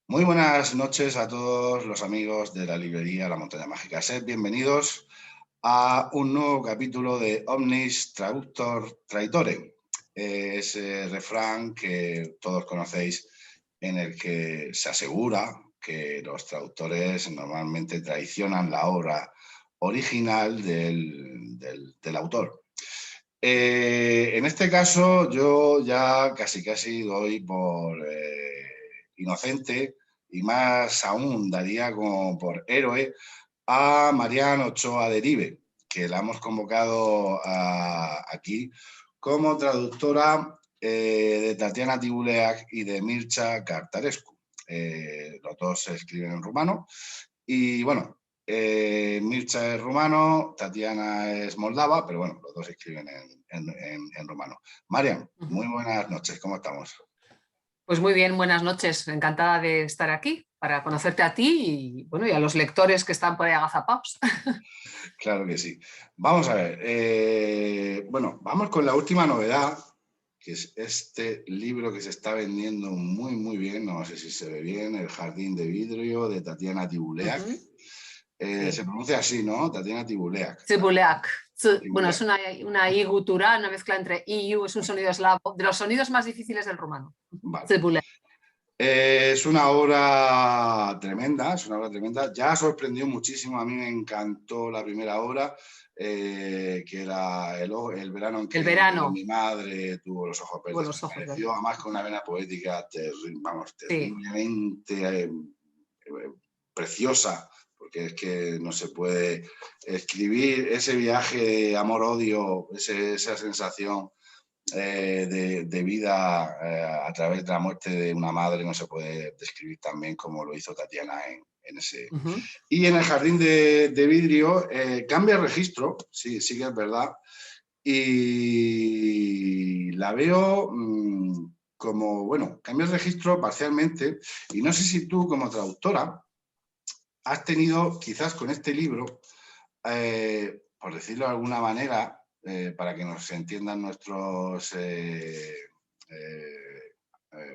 Muy buenas noches a todos los amigos de la librería La Montaña Mágica. Sed bienvenidos a un nuevo capítulo de Omnis Traductor Traitore, ese refrán que todos conocéis en el que se asegura que los traductores normalmente traicionan la obra original del autor. En este caso yo ya casi doy por inocente y más aún daría como por héroe a Marian Ochoa Derive, que la hemos convocado aquí como traductora de Tatiana Tibuleac y de Mircea Cartarescu. Los dos se escriben en rumano y bueno, Mircea es rumano, Tatiana es moldava, pero bueno, los dos se escriben en rumano. Marian, muy buenas noches, ¿cómo estamos? Pues muy bien, buenas noches. Encantada de estar aquí para conocerte a ti y, bueno, y a los lectores que están por ahí agazapados. Claro que sí. Vamos a ver. Bueno, vamos con la última novedad, que es este libro que se está vendiendo muy bien. No sé si se ve bien, El jardín de vidrio de Tatiana Tibuleac. Se Sí. pronuncia así, ¿no? Tatiana Tibuleac. Tsibuleak. Bueno, es Tibuleac. una I gutural, una mezcla entre IU, es un sonido eslavo, de los sonidos más difíciles del rumano. Vale. Tsibuleak. Es una obra tremenda, es una obra tremenda. Ya sorprendió muchísimo, a mí me encantó la primera obra, que era el verano en El que verano. mi madre tuvo los ojos Tuvo verdes. los Me ojos pareció, verdes. además, con una vena poética Sí. terriblemente preciosa, porque es que no se puede escribir ese viaje de amor-odio, esa sensación de vida a través de la muerte de una madre no se puede describir tan bien como lo hizo Tatiana en ese. Y en El jardín de vidrio cambia el registro, sí que es verdad, y la veo como, bueno, cambia el registro parcialmente, y no sé si tú como traductora has tenido quizás con este libro, por decirlo de alguna manera, para que nos entiendan nuestros,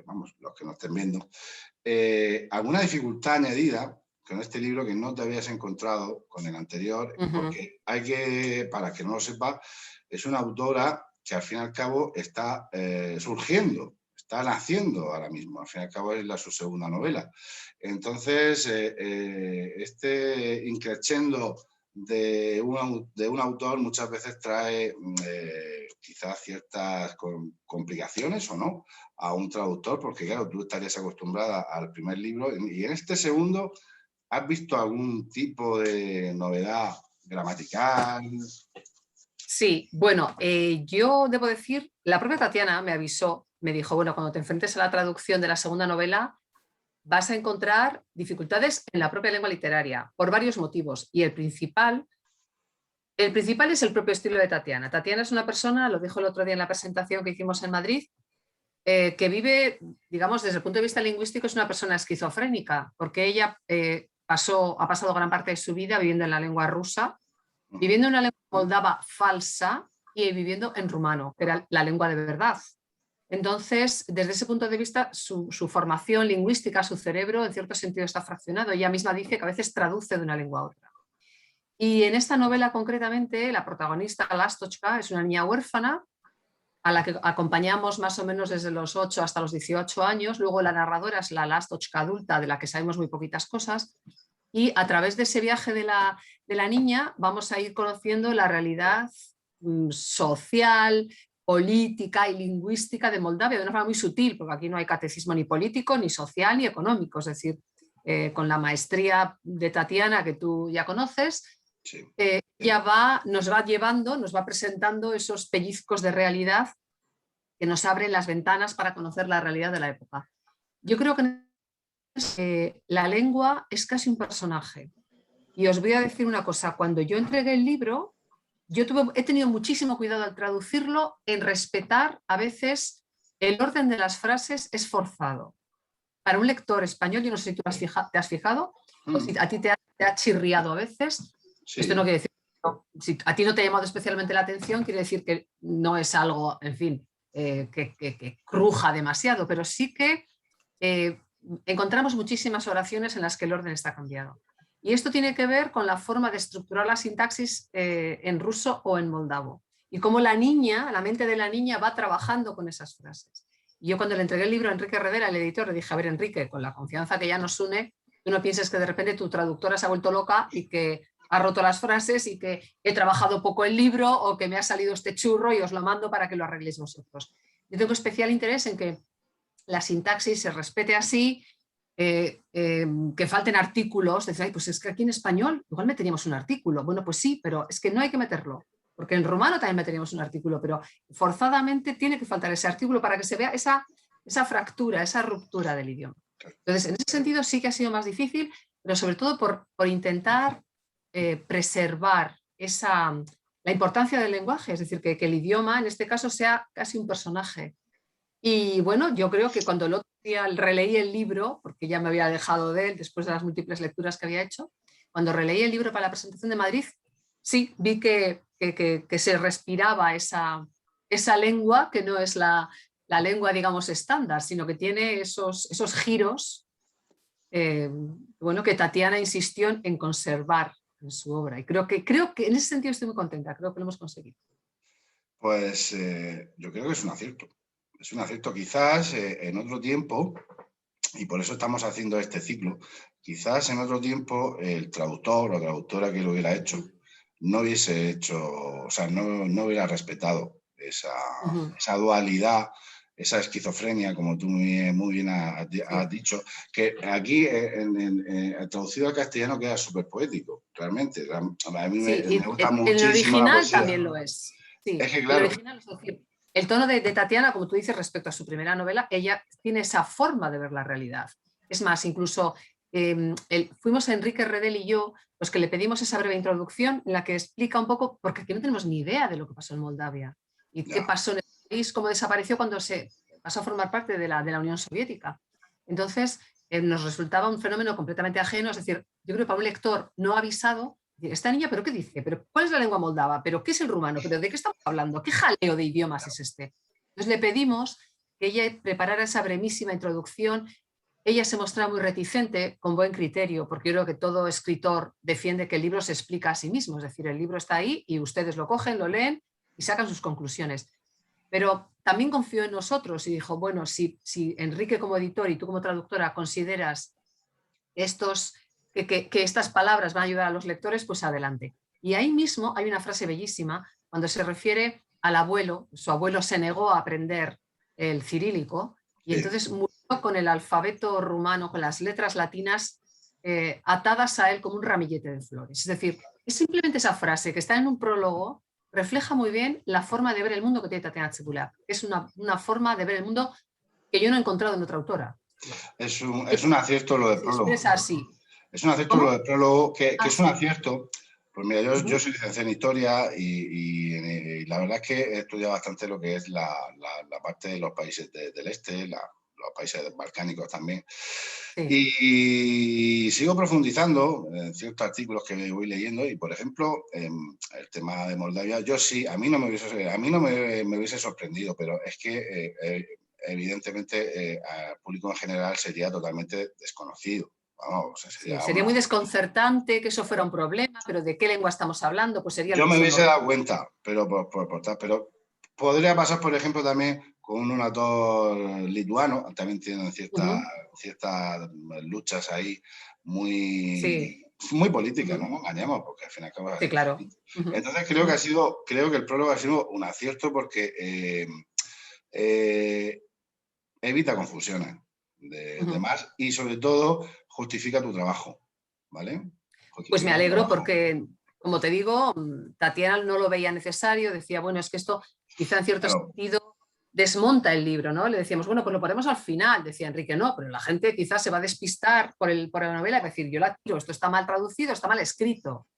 vamos, los que nos estén viendo, alguna dificultad añadida con este libro que no te habías encontrado con el anterior, porque hay que, para que no lo sepa, es una autora que al fin y al cabo está surgiendo, está naciendo ahora mismo, al fin y al cabo es su segunda novela. Entonces, este increciendo de un autor muchas veces trae quizás ciertas complicaciones o no a un traductor, porque claro, tú estarías acostumbrada al primer libro y en este segundo, ¿has visto algún tipo de novedad gramatical? Sí, bueno, yo debo decir, la propia Tatiana me avisó, me dijo, bueno, cuando te enfrentes a la traducción de la segunda novela, vas a encontrar dificultades en la propia lengua literaria por varios motivos. Y el principal es el propio estilo de Tatiana. Tatiana es una persona, lo dijo el otro día en la presentación que hicimos en Madrid, que vive, digamos, desde el punto de vista lingüístico, es una persona esquizofrénica, porque ella ha pasado gran parte de su vida viviendo en la lengua rusa, viviendo en una lengua moldava falsa y viviendo en rumano, que era la lengua de verdad. Entonces, desde ese punto de vista, su formación lingüística, su cerebro, en cierto sentido, está fraccionado. Ella misma dice que a veces traduce de una lengua a otra. Y en esta novela, concretamente, la protagonista, Lastochka, es una niña huérfana a la que acompañamos más o menos desde los 8 hasta los 18 años. Luego la narradora es la Lastochka adulta, de la que sabemos muy poquitas cosas. Y a través de ese viaje de la niña vamos a ir conociendo la realidad social, política y lingüística de Moldavia de una forma muy sutil, porque aquí no hay catecismo ni político, ni social, ni económico. Es decir, con la maestría de Tatiana, que tú ya conoces, Sí. ella nos va llevando, nos va presentando esos pellizcos de realidad que nos abren las ventanas para conocer la realidad de la época. Yo creo que la lengua es casi un personaje. Y os voy a decir una cosa, cuando yo entregué el libro, he tenido muchísimo cuidado al traducirlo en respetar a veces el orden de las frases es forzado. Para un lector español, yo no sé si tú te has fijado o si a ti te ha chirriado a veces. Esto no Sí. quiere decir, no, si a ti no te ha llamado especialmente la atención, quiere decir que no es algo, en fin, que cruja demasiado, pero sí que encontramos muchísimas oraciones en las que el orden está cambiado. Y esto tiene que ver con la forma de estructurar la sintaxis en ruso o en moldavo. Y cómo la mente de la niña va trabajando con esas frases. Y yo cuando le entregué el libro a Enrique Redera, el editor, le dije, a ver, Enrique, con la confianza que ya nos une, tú no pienses que de repente tu traductora se ha vuelto loca y que ha roto las frases y que he trabajado poco el libro o que me ha salido este churro y os lo mando para que lo arregléis vosotros. Yo tengo especial interés en que la sintaxis se respete así, que falten artículos. Decir, pues es que aquí en español igual meteríamos un artículo. Bueno, pues sí, pero es que no hay que meterlo, porque en rumano también meteríamos un artículo, pero forzadamente tiene que faltar ese artículo para que se vea esa fractura, esa ruptura del idioma. Entonces, en ese sentido sí que ha sido más difícil, pero sobre todo por intentar preservar la importancia del lenguaje, es decir, que el idioma en este caso sea casi un personaje. Y bueno, yo creo que cuando el otro día releí el libro, porque ya me había dejado de él después de las múltiples lecturas que había hecho, cuando releí el libro para la presentación de Madrid, sí, vi que se respiraba esa lengua, que no es la lengua, digamos, estándar, sino que tiene esos giros, bueno, que Tatiana insistió en conservar en su obra. Y creo que en ese sentido estoy muy contenta, creo que lo hemos conseguido. Pues yo creo que es un acierto. Es un acierto quizás en otro tiempo, y por eso estamos haciendo este ciclo, quizás en otro tiempo el traductor o traductora que lo hubiera hecho no hubiese hecho, o sea, no hubiera respetado esa dualidad, esa esquizofrenia, como tú muy bien has dicho, que aquí traducido al castellano queda súper poético, realmente. A mí me gusta en el muchísimo la original poesía. también lo es. Sí, es que claro, el original es decir, el tono de Tatiana, como tú dices, respecto a su primera novela, ella tiene esa forma de ver la realidad. Es más, incluso fuimos a Enrique Redel y yo los que le pedimos esa breve introducción en la que explica un poco, porque aquí no tenemos ni idea de lo que pasó en Moldavia y qué pasó en el país, cómo desapareció cuando se pasó a formar parte de la Unión Soviética. Entonces, nos resultaba un fenómeno completamente ajeno, es decir, yo creo que para un lector no avisado, esta niña, ¿pero qué dice? ¿Pero cuál es la lengua moldava? ¿Pero qué es el rumano? ¿Pero de qué estamos hablando? ¿Qué jaleo de idiomas es este? Entonces le pedimos que ella preparara esa brevísima introducción. Ella se mostraba muy reticente, con buen criterio, porque yo creo que todo escritor defiende que el libro se explica a sí mismo, es decir, el libro está ahí y ustedes lo cogen, lo leen y sacan sus conclusiones. Pero también confió en nosotros y dijo, bueno, si Enrique como editor y tú como traductora consideras que estas palabras van a ayudar a los lectores, pues adelante. Y ahí mismo hay una frase bellísima cuando se refiere al abuelo. Su abuelo se negó a aprender el cirílico y entonces murió con el alfabeto rumano, con las letras latinas atadas a él como un ramillete de flores. Es decir, es simplemente esa frase que está en un prólogo, refleja muy bien la forma de ver el mundo que tiene Tatiana Chibulak. Es una forma de ver el mundo que yo no he encontrado en otra autora. Es un acierto lo del prólogo. Es así. Es un acierto lo del prólogo, que es un sí. acierto. Pues mira, yo soy licenciado en Historia y la verdad es que he estudiado bastante lo que es la parte de los países del este, los países balcánicos también. Sí. Y sigo profundizando en ciertos artículos que voy leyendo y, por ejemplo, el tema de Moldavia, yo sí, a mí no me hubiese sorprendido, pero es que evidentemente al público en general sería totalmente desconocido. Vamos, sería muy desconcertante que eso fuera un problema, pero ¿de qué lengua estamos hablando? Pues sería yo me hubiese dado cuenta, pero podría pasar, por ejemplo, también con un actor lituano, también tienen ciertas luchas ahí muy políticas, no nos engañemos, porque al fin y al cabo... Sí, claro. Entonces creo que el prólogo ha sido un acierto porque evita confusiones de más y sobre todo justifica tu trabajo, ¿vale? Pues me alegro porque, como te digo, Tatiana no lo veía necesario, decía, bueno, es que esto quizá en cierto sentido desmonta el libro, ¿no? Le decíamos, bueno, pues lo ponemos al final, decía Enrique, no, pero la gente quizás se va a despistar por la novela y va a decir, yo la tiro, esto está mal traducido, está mal escrito.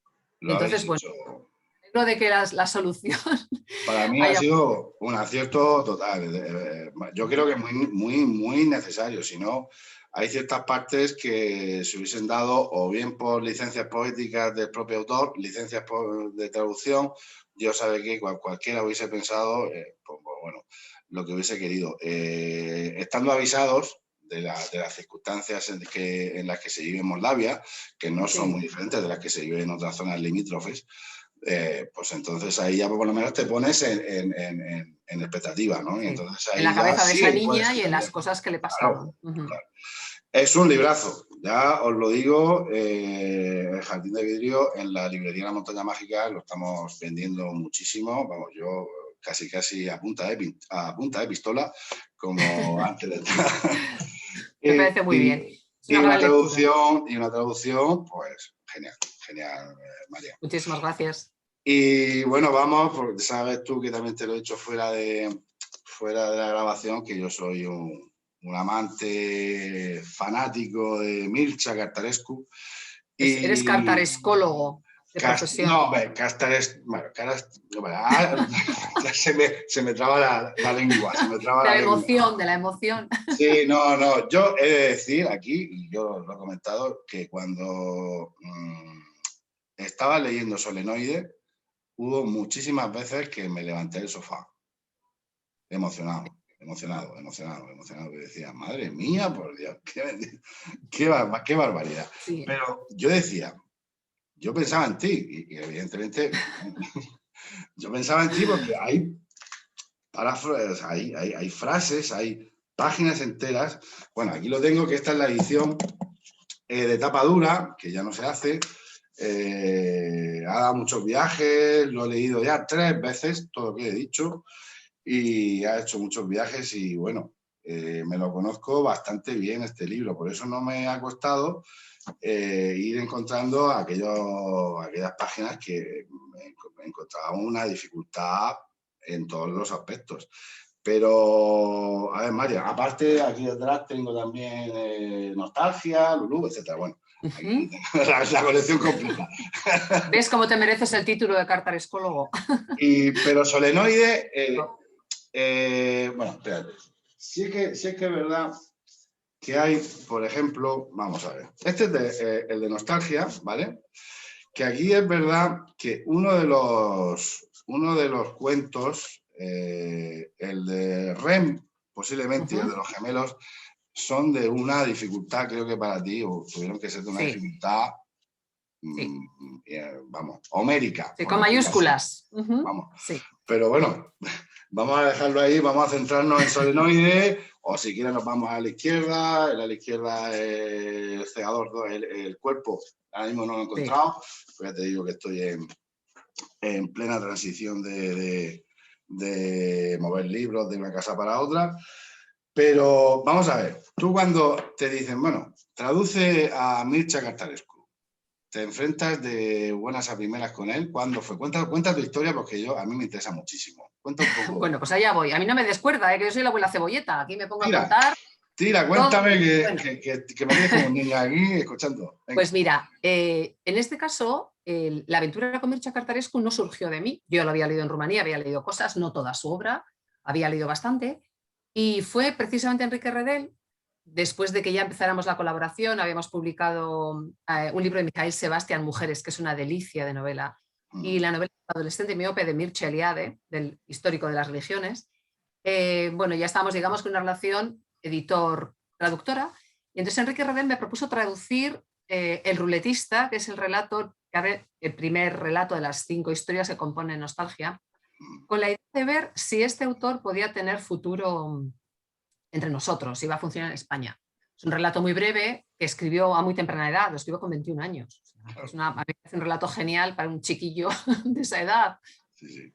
Y entonces, bueno, lo de que la solución... Para mí ha sido un acierto total. Yo creo que es muy necesario, si no... Hay ciertas partes que se hubiesen dado o bien por licencias poéticas del propio autor, licencias de traducción. Yo sabe que cualquiera hubiese pensado, pues bueno, lo que hubiese querido. Estando avisados de las circunstancias en las que se vive en Moldavia, que no son muy diferentes de las que se viven en otras zonas limítrofes, pues entonces ahí ya por lo menos te pones en expectativa, ¿no? Y entonces ahí en la cabeza ya de sí esa puedes niña y en entender. las cosas que le Claro, pasaban. claro. Es un librazo, ya os lo digo, El Jardín de Vidrio en la librería La Montaña Mágica lo estamos vendiendo muchísimo, vamos, yo casi a punta de pistola, como antes de estar. Me parece muy bien. Es Y una gran lectura. una traducción, pues genial, María. Muchísimas gracias. Y bueno, vamos, porque sabes tú que también te lo he dicho fuera de la grabación, que yo soy un amante fanático de Mircea Cartarescu. Eres cartarescólogo de profesión. No, se me traba la lengua. Se me traba de la la lengua. emoción, de la emoción. Sí, no. Yo he de decir aquí, y yo lo he comentado, que cuando estaba leyendo Solenoide, hubo muchísimas veces que me levanté del sofá, emocionado. Que decía, madre mía, por Dios, qué barbaridad. Sí. Pero yo decía, yo pensaba en ti, y evidentemente yo pensaba en ti porque hay frases, hay páginas enteras. Bueno, aquí lo tengo, que esta es la edición de tapa dura, que ya no se hace. Ha dado muchos viajes, lo he leído ya 3 veces, todo lo que he dicho, y ha hecho muchos viajes y bueno, me lo conozco bastante bien este libro, por eso no me ha costado ir encontrando aquellas páginas que me encontraba una dificultad en todos los aspectos. Pero, a ver, María, aparte aquí detrás tengo también Nostalgia, Lulú, etcétera. Bueno, aquí tengo la colección completa. ¿Ves cómo te mereces el título de cartarescólogo? Pero Solenoide, bueno, espérate. Sí es que es verdad que hay, por ejemplo, vamos a ver, este es el de Nostalgia, ¿vale? Que aquí es verdad que uno de los cuentos, el de Rem, posiblemente, y el de los gemelos, son de una dificultad, creo que para ti, o tuvieron que ser de una dificultad, vamos, homérica. Sí, con mayúsculas. Vamos. Sí. Pero bueno, vamos a dejarlo ahí, vamos a centrarnos en Solenoide, o si quieres nos vamos a la izquierda, el cegador, el cuerpo, ahora mismo no lo he encontrado, pues ya te digo que estoy en plena transición de mover libros de una casa para otra, pero vamos a ver, tú cuando te dicen, bueno, traduce a Mircea Cartarescu, te enfrentas de buenas a primeras con él. ¿Cuándo fue? Cuenta tu historia porque a mí me interesa muchísimo. Cuenta un poco. Bueno, pues allá voy. A mí no me descuerda, que yo soy la abuela cebolleta. Aquí me pongo a contar. Tira, cuéntame que me tienes como niña aquí escuchando. Venga. Pues mira, en este caso, la aventura con Mircea Cartarescu no surgió de mí. Yo lo había leído en Rumanía, había leído cosas, no toda su obra, había leído bastante. Y fue precisamente Enrique Redel, después de que ya empezáramos la colaboración, habíamos publicado un libro de Mijaíl Sebastián, Mujeres, que es una delicia de novela, y la novela Adolescente miope de Mircea Eliade, del histórico de las religiones. Bueno, ya estábamos, digamos, con una relación editor-traductora, y entonces Enrique Redel me propuso traducir El ruletista, que es el primer relato de las 5 historias que componen Nostalgia, con la idea de ver si este autor podía tener futuro entre nosotros, si iba a funcionar en España. Es un relato muy breve que escribió a muy temprana edad, lo escribió con 21 años. Es un relato genial para un chiquillo de esa edad.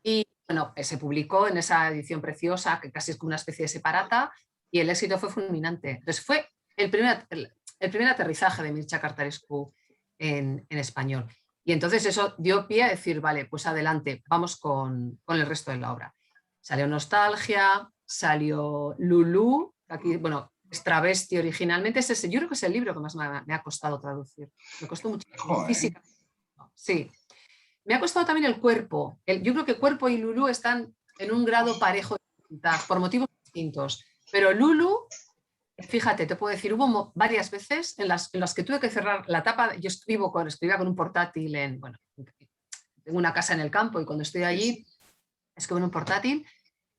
Y bueno, se publicó en esa edición preciosa, que casi es como una especie de separata, y el éxito fue fulminante. Entonces fue el primer aterrizaje de Mircea Cartarescu en español. Y entonces eso dio pie a decir, vale, pues adelante, vamos con el resto de la obra. Salió Nostalgia, salió Lulú, aquí, bueno, es Travesti originalmente, yo creo que es el libro que más me ha costado traducir. Me costó muchísimo. Física. Sí. Me ha costado también el cuerpo. Yo creo que Cuerpo y Lulú están en un grado parejo de dificultad, por motivos distintos. Pero Lulú, fíjate, te puedo decir, hubo varias veces en las que tuve que cerrar la tapa. Yo escribía con un portátil tengo una casa en el campo y cuando estoy allí escribo en un portátil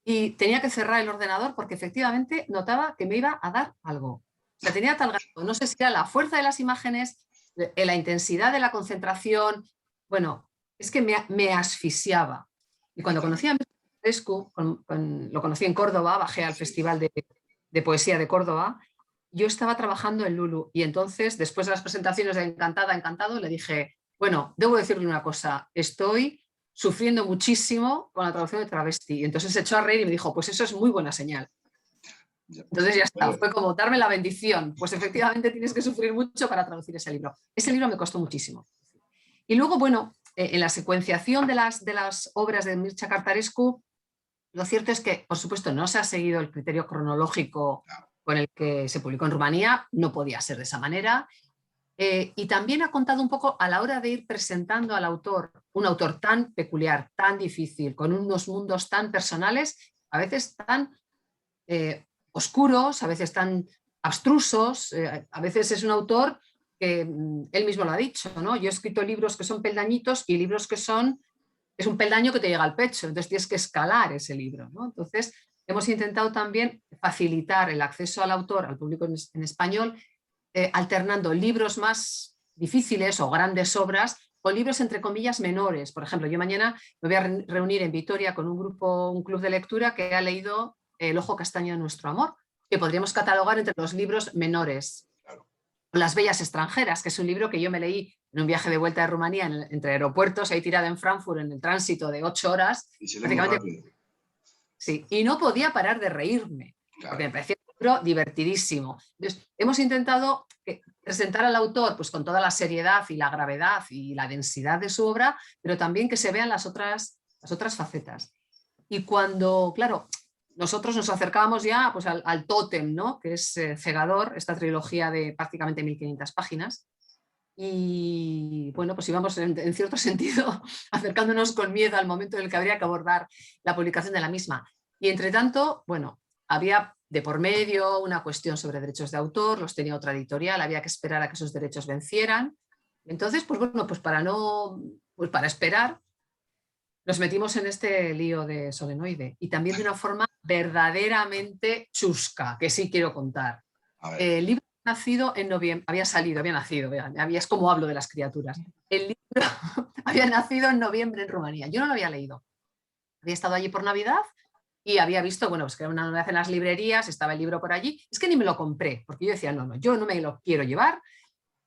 y tenía que cerrar el ordenador porque efectivamente notaba que me iba a dar algo. sea, tenía tal grado, no sé si era la fuerza de las imágenes, la intensidad de la concentración, bueno, es que me asfixiaba. Y cuando conocí a Mircea Popescu, lo conocí en Córdoba, bajé al Festival de Poesía de Córdoba, yo estaba trabajando en Lulu y entonces, después de las presentaciones de Encantada, Encantado, le dije, bueno, debo decirle una cosa, estoy sufriendo muchísimo con la traducción de Travesti. Y entonces se echó a reír y me dijo, pues eso es muy buena señal. Entonces ya está, fue como darme la bendición. Pues efectivamente tienes que sufrir mucho para traducir ese libro. Ese libro me costó muchísimo. Y luego, bueno, en la secuenciación de las obras de Mircea Cărtărescu, lo cierto es que, por supuesto, no se ha seguido el criterio cronológico con el que se publicó en Rumanía, no podía ser de esa manera. Y también ha contado un poco a la hora de ir presentando al autor, un autor tan peculiar, tan difícil, con unos mundos tan personales, a veces tan oscuros, a veces tan abstrusos, a veces es un autor que él mismo lo ha dicho, ¿no? Yo he escrito libros que son peldañitos y libros que es un peldaño que te llega al pecho, entonces tienes que escalar ese libro, ¿no? Entonces hemos intentado también facilitar el acceso al autor, al público en español, alternando libros más difíciles o grandes obras con libros entre comillas menores. Por ejemplo, yo mañana me voy a reunir en Vitoria con un club de lectura que ha leído El ojo castaño de nuestro amor, que podríamos catalogar entre los libros menores. Las bellas extranjeras, que es un libro que yo me leí en un viaje de vuelta de Rumanía entre aeropuertos, ahí tirado en Frankfurt en el tránsito de 8 horas. Y se lee muy rápido. Sí, y no podía parar de reírme, porque me parecía un libro divertidísimo. Entonces, hemos intentado presentar al autor pues, con toda la seriedad y la gravedad y la densidad de su obra, pero también que se vean las otras facetas. Y cuando, claro, nosotros nos acercábamos ya pues, al tótem, ¿no? Que es Cegador, esta trilogía de prácticamente 1500 páginas. Y bueno, pues íbamos en cierto sentido acercándonos con miedo al momento en el que habría que abordar la publicación de la misma. Y entre tanto, bueno, había de por medio una cuestión sobre derechos de autor, los tenía otra editorial, había que esperar a que esos derechos vencieran. Entonces, pues bueno, pues para esperar, nos metimos en este lío de Solenoide y también de una forma verdaderamente chusca, que sí quiero contar. El libro nacido en noviembre, es como hablo de las criaturas. El libro había nacido en noviembre en Rumanía. Yo no lo había leído. Había estado allí por Navidad y había visto, bueno, pues que era una novedad en las librerías, estaba el libro por allí. Es que ni me lo compré, porque yo decía, no, yo no me lo quiero llevar,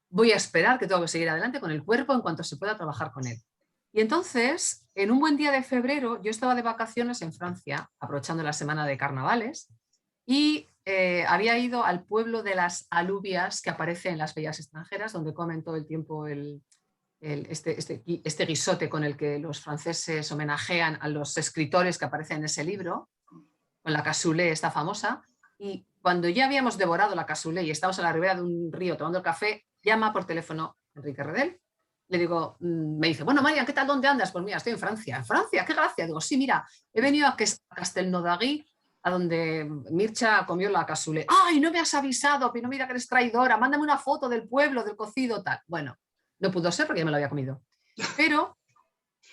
voy a esperar que tengo que seguir adelante con el cuerpo en cuanto se pueda trabajar con él. Y entonces, en un buen día de febrero, yo estaba de vacaciones en Francia, aprovechando la semana de carnavales, y había ido al pueblo de las alubias que aparece en Las bellas extranjeras, donde comen todo el tiempo este guisote con el que los franceses homenajean a los escritores que aparecen en ese libro, con la cassoulet esta famosa. Y cuando ya habíamos devorado la cassoulet y estábamos a la ribera de un río tomando el café, llama por teléfono Enrique Redel. Le digo, me dice, bueno, Marian, ¿qué tal? ¿Dónde andas? Pues mira, estoy en Francia. ¿En Francia? ¡Qué gracia! Digo, sí, mira, he venido a Castelnaudary, a donde Mircea comió la cassoulet. ¡Ay, no me has avisado! Pero mira que eres traidora, mándame una foto del pueblo, del cocido, tal. Bueno, no pudo ser porque ya me lo había comido. Pero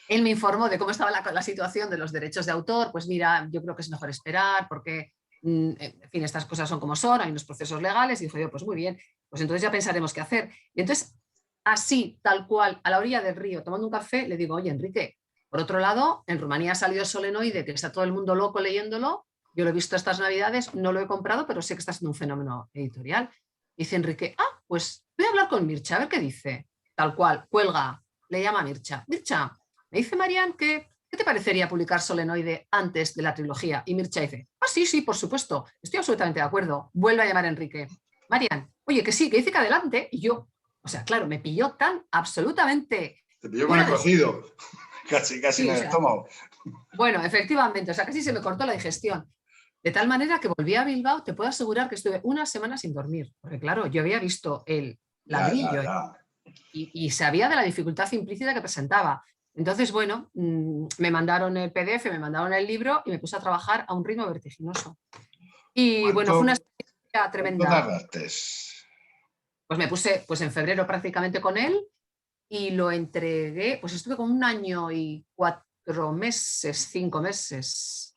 él me informó de cómo estaba la situación de los derechos de autor. Pues mira, yo creo que es mejor esperar porque, en fin, estas cosas son como son, hay unos procesos legales. Y dijo yo, pues muy bien, pues entonces ya pensaremos qué hacer. Y entonces, así, tal cual, a la orilla del río, tomando un café, le digo, oye, Enrique, por otro lado, en Rumanía ha salido Solenoide, que está todo el mundo loco leyéndolo. Yo lo he visto estas Navidades, no lo he comprado, pero sé que está siendo un fenómeno editorial. Dice Enrique, pues voy a hablar con Mircea, a ver qué dice. Tal cual, cuelga, le llama a Mircea. Mircea, me dice Marian que ¿qué te parecería publicar Solenoide antes de la trilogía? Y Mircea dice, sí, por supuesto, estoy absolutamente de acuerdo. Vuelve a llamar a Enrique. Marian, oye, que sí, que dice que adelante. Y yo, o sea, claro, me pilló tan absolutamente... Te pilló con el cocido, casi sí, en el estómago. Bueno, efectivamente, o sea, casi se me cortó la digestión. De tal manera que volví a Bilbao, te puedo asegurar que estuve una semana sin dormir. Porque claro, yo había visto el ladrillo y sabía de la dificultad implícita que presentaba. Entonces, bueno, me mandaron el PDF, me mandaron el libro y me puse a trabajar a un ritmo vertiginoso. Y bueno, fue una experiencia tremenda. ¿Cuánto tardaste? Pues me puse en febrero prácticamente con él y lo entregué, pues estuve con 1 año y 4 meses, 5 meses.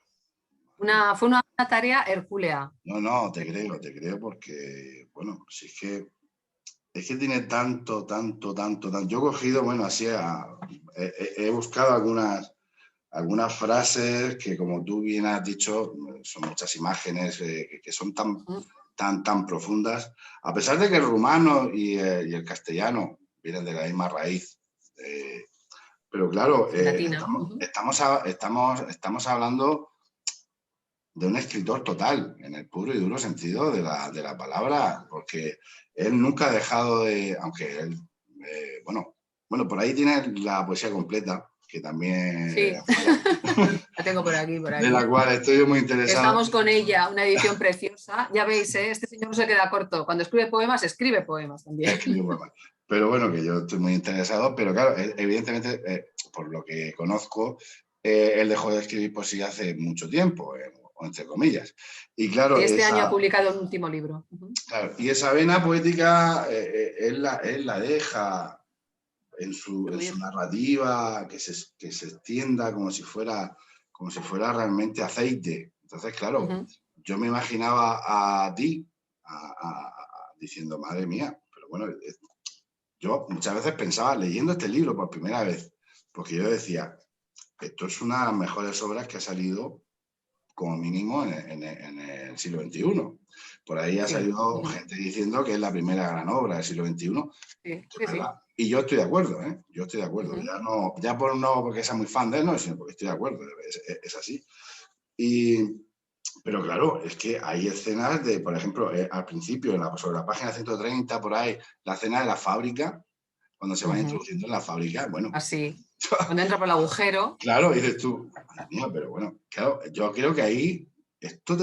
Fue una tarea hercúlea. No, te creo porque, bueno, si es que tiene tanto. Yo he cogido, bueno, así, he buscado algunas frases que, como tú bien has dicho, son muchas imágenes que son tan profundas, a pesar de que el rumano y el castellano vienen de la misma raíz. Pero claro, Latina. estamos hablando de un escritor total, en el puro y duro sentido de la palabra, porque él nunca ha dejado de, aunque él, bueno, por ahí tiene la poesía completa, que también, Sí, la tengo por aquí. de la cual estoy muy interesado. Estamos con ella, una edición preciosa. Ya veis, este señor no se queda corto. Cuando escribe poemas también. Pero bueno, que yo estoy muy interesado, pero claro, evidentemente, por lo que conozco, él dejó de escribir poesía hace mucho tiempo, o entre comillas. Y claro, este año ha publicado un último libro. Claro, y esa vena poética él la deja en su narrativa, que se extienda como si fuera realmente aceite. Entonces, claro, yo me imaginaba a ti diciendo, madre mía, pero bueno, yo muchas veces pensaba, leyendo este libro por primera vez, porque yo decía, esto es una de las mejores obras que ha salido como mínimo en el siglo XXI. Por ahí ha salido gente diciendo que es la primera gran obra del siglo XXI. Sí. Y yo estoy de acuerdo, ¿eh? Yo estoy de acuerdo. Ya porque sea muy fan de él, no, sino porque estoy de acuerdo. Es así. Pero claro, es que hay escenas de, por ejemplo, al principio, sobre la página 130, por ahí, la escena de la fábrica, cuando se va introduciendo en la fábrica, bueno. Así. Cuando entra por el agujero. Claro, dices tú, mía, pero bueno, claro, yo creo que ahí esto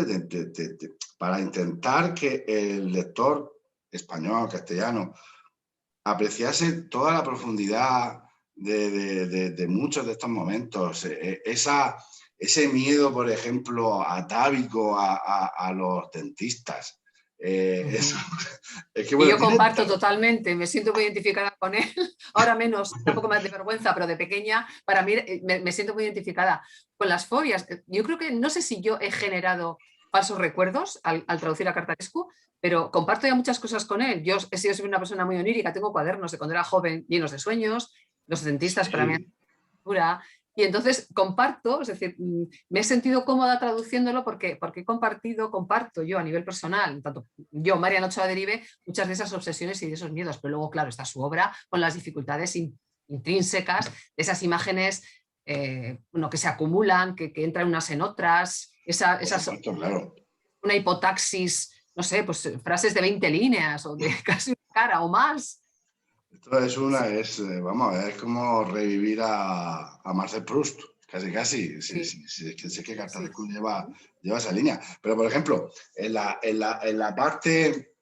para intentar que el lector español, castellano, apreciase toda la profundidad de muchos de estos momentos, ese miedo, por ejemplo, atávico a los dentistas. Es que, bueno, y yo comparto totalmente, me siento muy identificada con él, ahora menos, un poco más de vergüenza, pero de pequeña, para mí me siento muy identificada con las fobias. Yo creo que, no sé si yo he generado falsos recuerdos al traducir a Cartarescu, pero comparto ya muchas cosas con él. Yo he sido una persona muy onírica, tengo cuadernos de cuando era joven llenos de sueños, los dentistas para mí es dura. Y entonces comparto, es decir, me he sentido cómoda traduciéndolo porque comparto yo a nivel personal, tanto yo, Marian Ochoa Derive, muchas de esas obsesiones y de esos miedos, pero luego, claro, está su obra con las dificultades intrínsecas de esas imágenes que se acumulan, que entran unas en otras, claro. Una hipotaxis, no sé, pues frases de 20 líneas o de casi una cara o más. Esto es como revivir a Marcel Proust, casi. Sí. Sé que Cartarescu lleva esa línea. Pero, por ejemplo, en la parte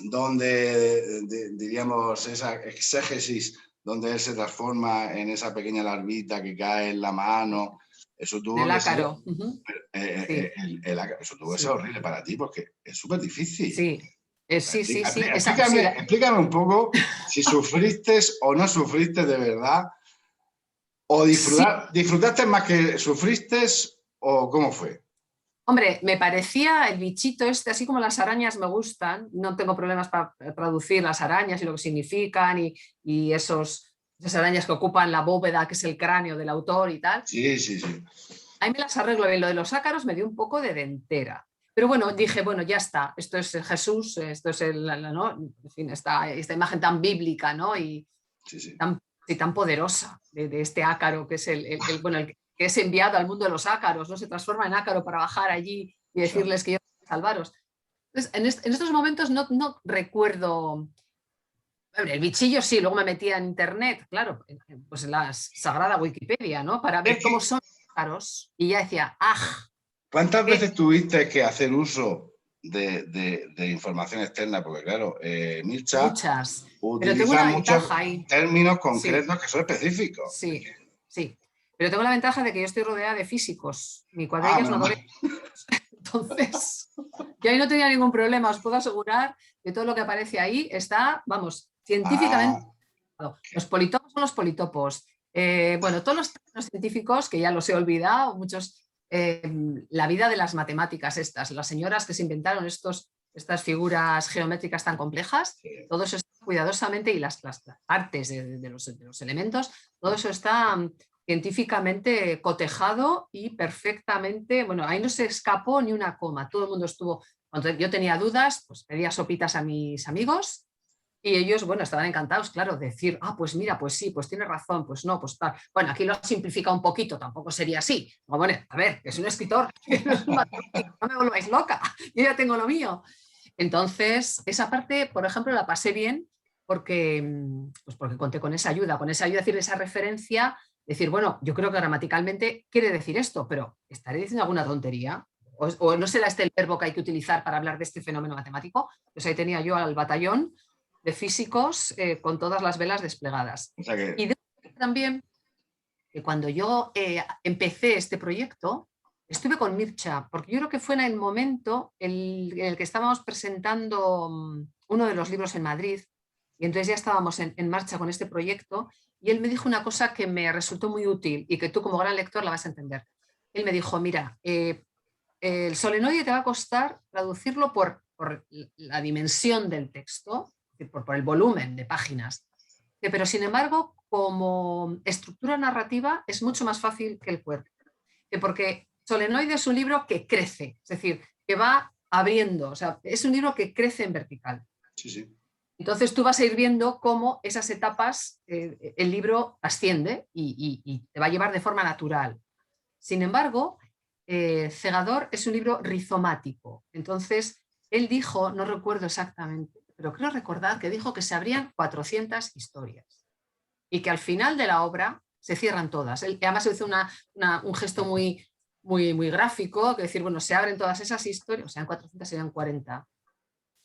donde, diríamos, esa exégesis, donde él se transforma en esa pequeña larvita que cae en la mano, eso tuvo que ser... Eso tuvo que ser horrible para ti, porque es súper difícil. Sí. Sí. Explícame un poco si sufriste o no sufriste de verdad, o disfrutaste más que sufriste, o cómo fue. Hombre, me parecía el bichito este, así como las arañas me gustan, no tengo problemas para traducir las arañas y lo que significan y esas arañas que ocupan la bóveda, que es el cráneo del autor y tal. Sí. Ahí me las arreglo bien. Lo de los ácaros me dio un poco de dentera. Pero bueno, dije, bueno, ya está, esto es Jesús, esto es ¿no? En fin, esta imagen tan bíblica, ¿no? Y tan poderosa de este ácaro, que es el que es enviado al mundo de los ácaros, ¿no? Se transforma en ácaro para bajar allí y decirles que yo voy a salvaros. Entonces, en estos momentos no recuerdo. El bichillo sí, luego me metía en internet, claro, pues en la sagrada Wikipedia, ¿no? Para ver cómo son los ácaros. Y ya decía, ¡ah! ¿Cuántas veces tuviste que hacer uso de información externa? Porque claro, Mircea utiliza muchos términos concretos que son específicos. Sí. Pero tengo la ventaja de que yo estoy rodeada de físicos. Mi cuadrilla es notoria. Entonces, yo ahí no tenía ningún problema. Os puedo asegurar que todo lo que aparece ahí está, vamos, científicamente. Los politopos son los politopos. Bueno, todos los términos científicos, que ya los he olvidado, muchos la vida de las matemáticas estas, las señoras que se inventaron estas figuras geométricas tan complejas, todo eso está cuidadosamente, y las partes de los elementos, todo eso está científicamente cotejado y perfectamente, bueno, ahí no se escapó ni una coma, todo el mundo estuvo, cuando yo tenía dudas, pues pedía sopitas a mis amigos y ellos, bueno, estaban encantados, claro, de decir, pues mira, pues sí, pues tiene razón, pues no, pues tal. Bueno, aquí lo he simplificado un poquito, tampoco sería así. Bueno, a ver, es un escritor, no es un matemático, no me volváis loca, yo ya tengo lo mío. Entonces, esa parte, por ejemplo, la pasé bien porque, pues porque conté con esa ayuda, decir, esa referencia, decir, bueno, yo creo que gramaticalmente quiere decir esto, pero ¿estaré diciendo alguna tontería? O no será este el verbo que hay que utilizar para hablar de este fenómeno matemático. Pues ahí tenía yo al batallón de físicos con todas las velas desplegadas. O sea que... Y también que cuando yo empecé este proyecto, estuve con Mircea, porque yo creo que fue en el momento en el que estábamos presentando uno de los libros en Madrid, y entonces ya estábamos en marcha con este proyecto, y él me dijo una cosa que me resultó muy útil y que tú como gran lector la vas a entender. Él me dijo, mira, el solenoide te va a costar traducirlo por la dimensión del texto, por el volumen de páginas, pero sin embargo, como estructura narrativa es mucho más fácil que el cuerpo, porque Solenoide es un libro que crece, es decir, que va abriendo, o sea, es un libro que crece en vertical. Sí, sí. Entonces tú vas a ir viendo cómo esas etapas el libro asciende y te va a llevar de forma natural. Sin embargo, Cegador es un libro rizomático. Entonces, él dijo, no recuerdo exactamente, pero creo recordar que dijo que se abrían 400 historias y que al final de la obra se cierran todas. Él, además hizo un gesto muy gráfico, que decir, bueno, se abren todas esas historias, o sea, en 400 serían 40.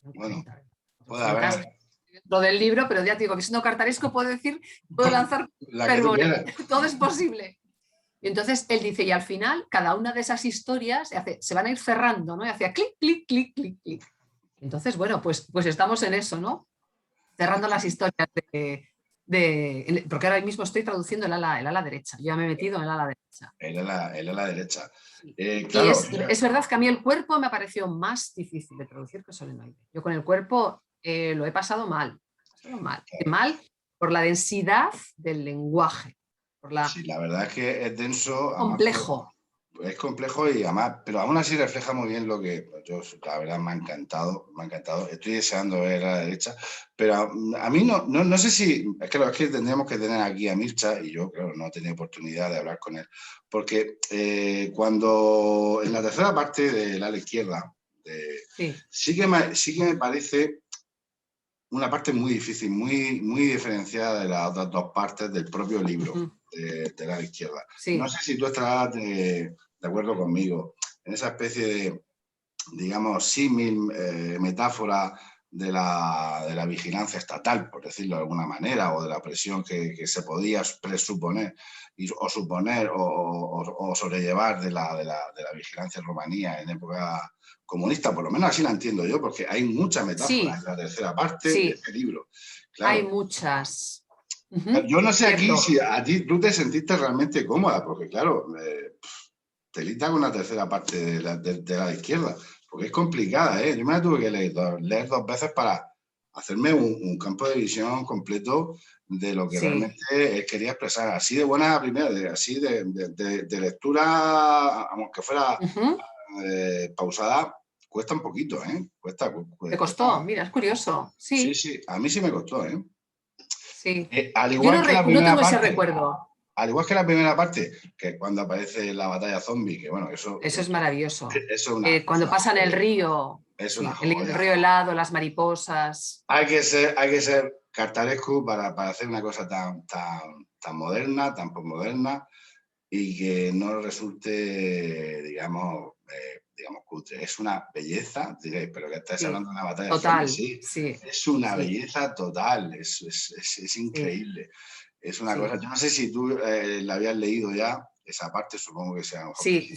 Bueno, 40 puede haber... dentro del libro, pero ya te digo que siendo cartaresco puedo decir, puedo lanzar la que tú quieras. Todo es posible. Y entonces él dice, y al final, cada una de esas historias se van a ir cerrando, ¿no? Y hacía clic, clic, clic, clic, clic. Entonces, bueno, pues estamos en eso, ¿no? Cerrando las historias porque ahora mismo estoy traduciendo el ala derecha. Yo ya me he metido en el ala derecha. El ala derecha. Sí. Claro. Y es verdad que a mí el cuerpo me pareció más difícil de traducir que el solenoide. Yo con el cuerpo lo he pasado mal. Mal por la densidad del lenguaje. Sí, la verdad es que es denso. Complejo. Es complejo y además, pero aún así refleja muy bien lo que yo, la verdad, me ha encantado. Estoy deseando ver a la derecha, pero a mí no sé si, es que tendríamos que tener aquí a Mircea, y yo, claro, no he tenido oportunidad de hablar con él, porque cuando en la tercera parte del ala izquierda, sí que me parece una parte muy difícil, muy diferenciada de las otras dos partes del propio libro de la izquierda. Sí. No sé si tú estarás de acuerdo conmigo en esa especie de, digamos, símil, metáfora de la vigilancia estatal, por decirlo de alguna manera, o de la presión que se podía presuponer o suponer o sobrellevar de la vigilancia en Rumanía en época comunista, por lo menos así la entiendo yo, porque hay muchas metáforas en la tercera parte de este libro. Claro. Hay muchas. Yo no sé aquí si a ti tú te sentiste realmente cómoda, porque claro, telita con la tercera parte de la izquierda, porque es complicada, ¿eh? Yo me la tuve que leer dos veces para hacerme un campo de visión completo de lo que realmente quería expresar. Así de buena primera, así de lectura, aunque fuera pausada, cuesta un poquito, ¿eh? ¿Te costó? Mira, es curioso. Sí, sí, a mí sí me costó, ¿eh? Sí. Al igual yo que la primera tengo parte, ese recuerdo. Al igual que la primera parte, que cuando aparece la batalla zombie, que bueno, eso es maravilloso. Cuando pasan el río, el río helado, las mariposas. Hay que ser cartaresco para hacer una cosa tan moderna, tan postmoderna, y que no resulte, digamos, cutre. Es una belleza, diréis, pero que estáis hablando de una batalla total, zombie, es una belleza total, es increíble. Es una cosa, yo no sé si tú la habías leído ya, esa parte supongo que sea. Sí,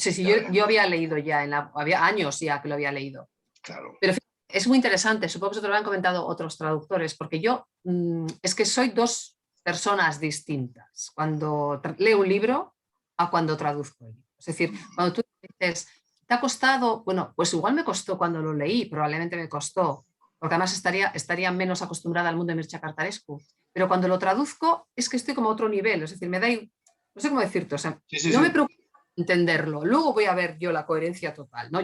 yo había leído ya, había años ya que lo había leído. Claro. Pero es muy interesante, supongo que eso te lo han comentado otros traductores, porque yo es que soy dos personas distintas cuando leo un libro a cuando traduzco el libro. Es decir, cuando tú dices, ¿te ha costado? Bueno, pues igual me costó cuando lo leí, probablemente me costó, porque además estaría menos acostumbrada al mundo de Mircea Cărtărescu. Pero cuando lo traduzco es que estoy como a otro nivel, es decir, no sé cómo decirte, o sea, Sí, sí, no me sí. preocupa entenderlo, luego voy a ver yo la coherencia total, ¿no?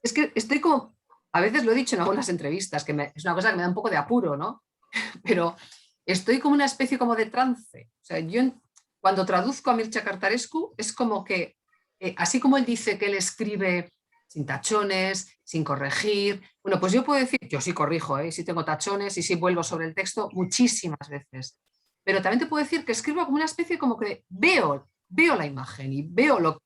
Es que estoy como, a veces lo he dicho en algunas entrevistas, es una cosa que me da un poco de apuro, ¿no? Pero estoy como una especie como de trance. O sea, cuando traduzco a Mircea Cărtărescu es como que, así como él dice que él escribe sin tachones, sin corregir, bueno, pues yo puedo decir, yo sí corrijo, sí tengo tachones y sí vuelvo sobre el texto muchísimas veces, pero también te puedo decir que escribo como una especie como que veo la imagen y veo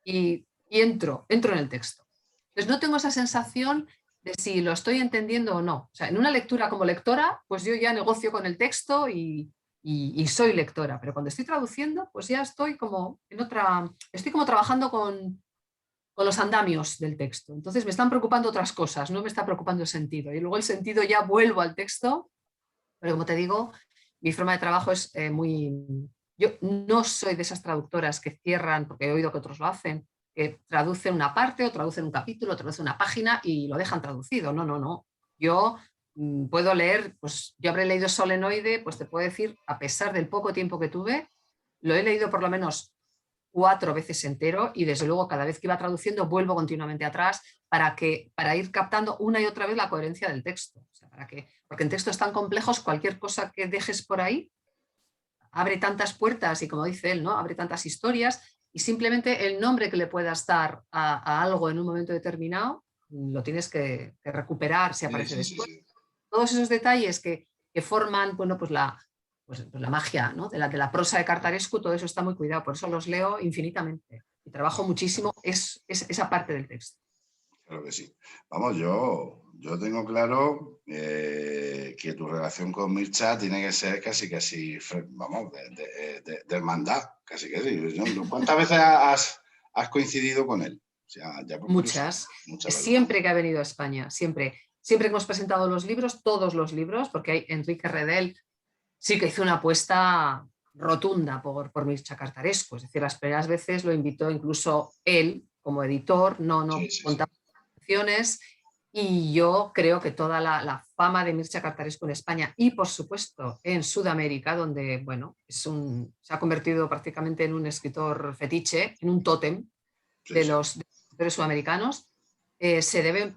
y entro en el texto. Entonces no tengo esa sensación de si lo estoy entendiendo o no. O sea, en una lectura como lectora, pues yo ya negocio con el texto y soy lectora, pero cuando estoy traduciendo, pues ya estoy como estoy como trabajando con los andamios del texto. Entonces me están preocupando otras cosas, no me está preocupando el sentido. Y luego el sentido ya vuelvo al texto, pero como te digo, mi forma de trabajo es muy... Yo no soy de esas traductoras que cierran, porque he oído que otros lo hacen, que traducen una parte o traducen un capítulo, traducen una página y lo dejan traducido. No, no, no. Yo puedo leer, pues yo habré leído Solenoide, pues te puedo decir, a pesar del poco tiempo que tuve, lo he leído por lo menos 4 veces entero y desde luego cada vez que iba traduciendo vuelvo continuamente atrás para ir captando una y otra vez la coherencia del texto. O sea, porque en textos tan complejos cualquier cosa que dejes por ahí abre tantas puertas y como dice él, ¿no? Abre tantas historias y simplemente el nombre que le puedas dar a algo en un momento determinado lo tienes que recuperar si Sí, aparece sí, sí, después. sí. Todos esos detalles que forman, bueno, pues la magia, ¿no? de la prosa de Cărtărescu, todo eso está muy cuidado, por eso los leo infinitamente y trabajo muchísimo esa parte del texto. Claro que sí. Vamos, yo tengo claro que tu relación con Mircea tiene que ser casi, vamos, de hermandad, casi que sí. ¿Cuántas veces has coincidido con él? O sea, ya por curiosidad. Muchas. Muchas, ¿verdad? Siempre que ha venido a España, siempre. Siempre que hemos presentado los libros, todos los libros, porque hay Enrique Redel sí que hizo una apuesta rotunda por Mircea Cărtărescu. Es decir, las primeras veces lo invitó incluso él como editor, Sí, no sí, sí. contaba acciones. Y yo creo que toda la fama de Mircea Cărtărescu en España y, por supuesto, en Sudamérica, donde bueno, se ha convertido prácticamente en un escritor fetiche, en un tótem Sí, de sí. los escritores sudamericanos, se debe,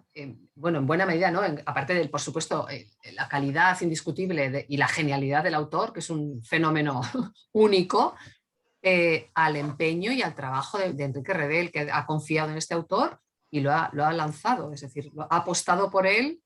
bueno, en buena medida, ¿no? Aparte de, por supuesto, la calidad indiscutible y la genialidad del autor, que es un fenómeno único, al empeño y al trabajo de Enrique Redel, que ha confiado en este autor y lo ha lanzado, es decir, ha apostado por él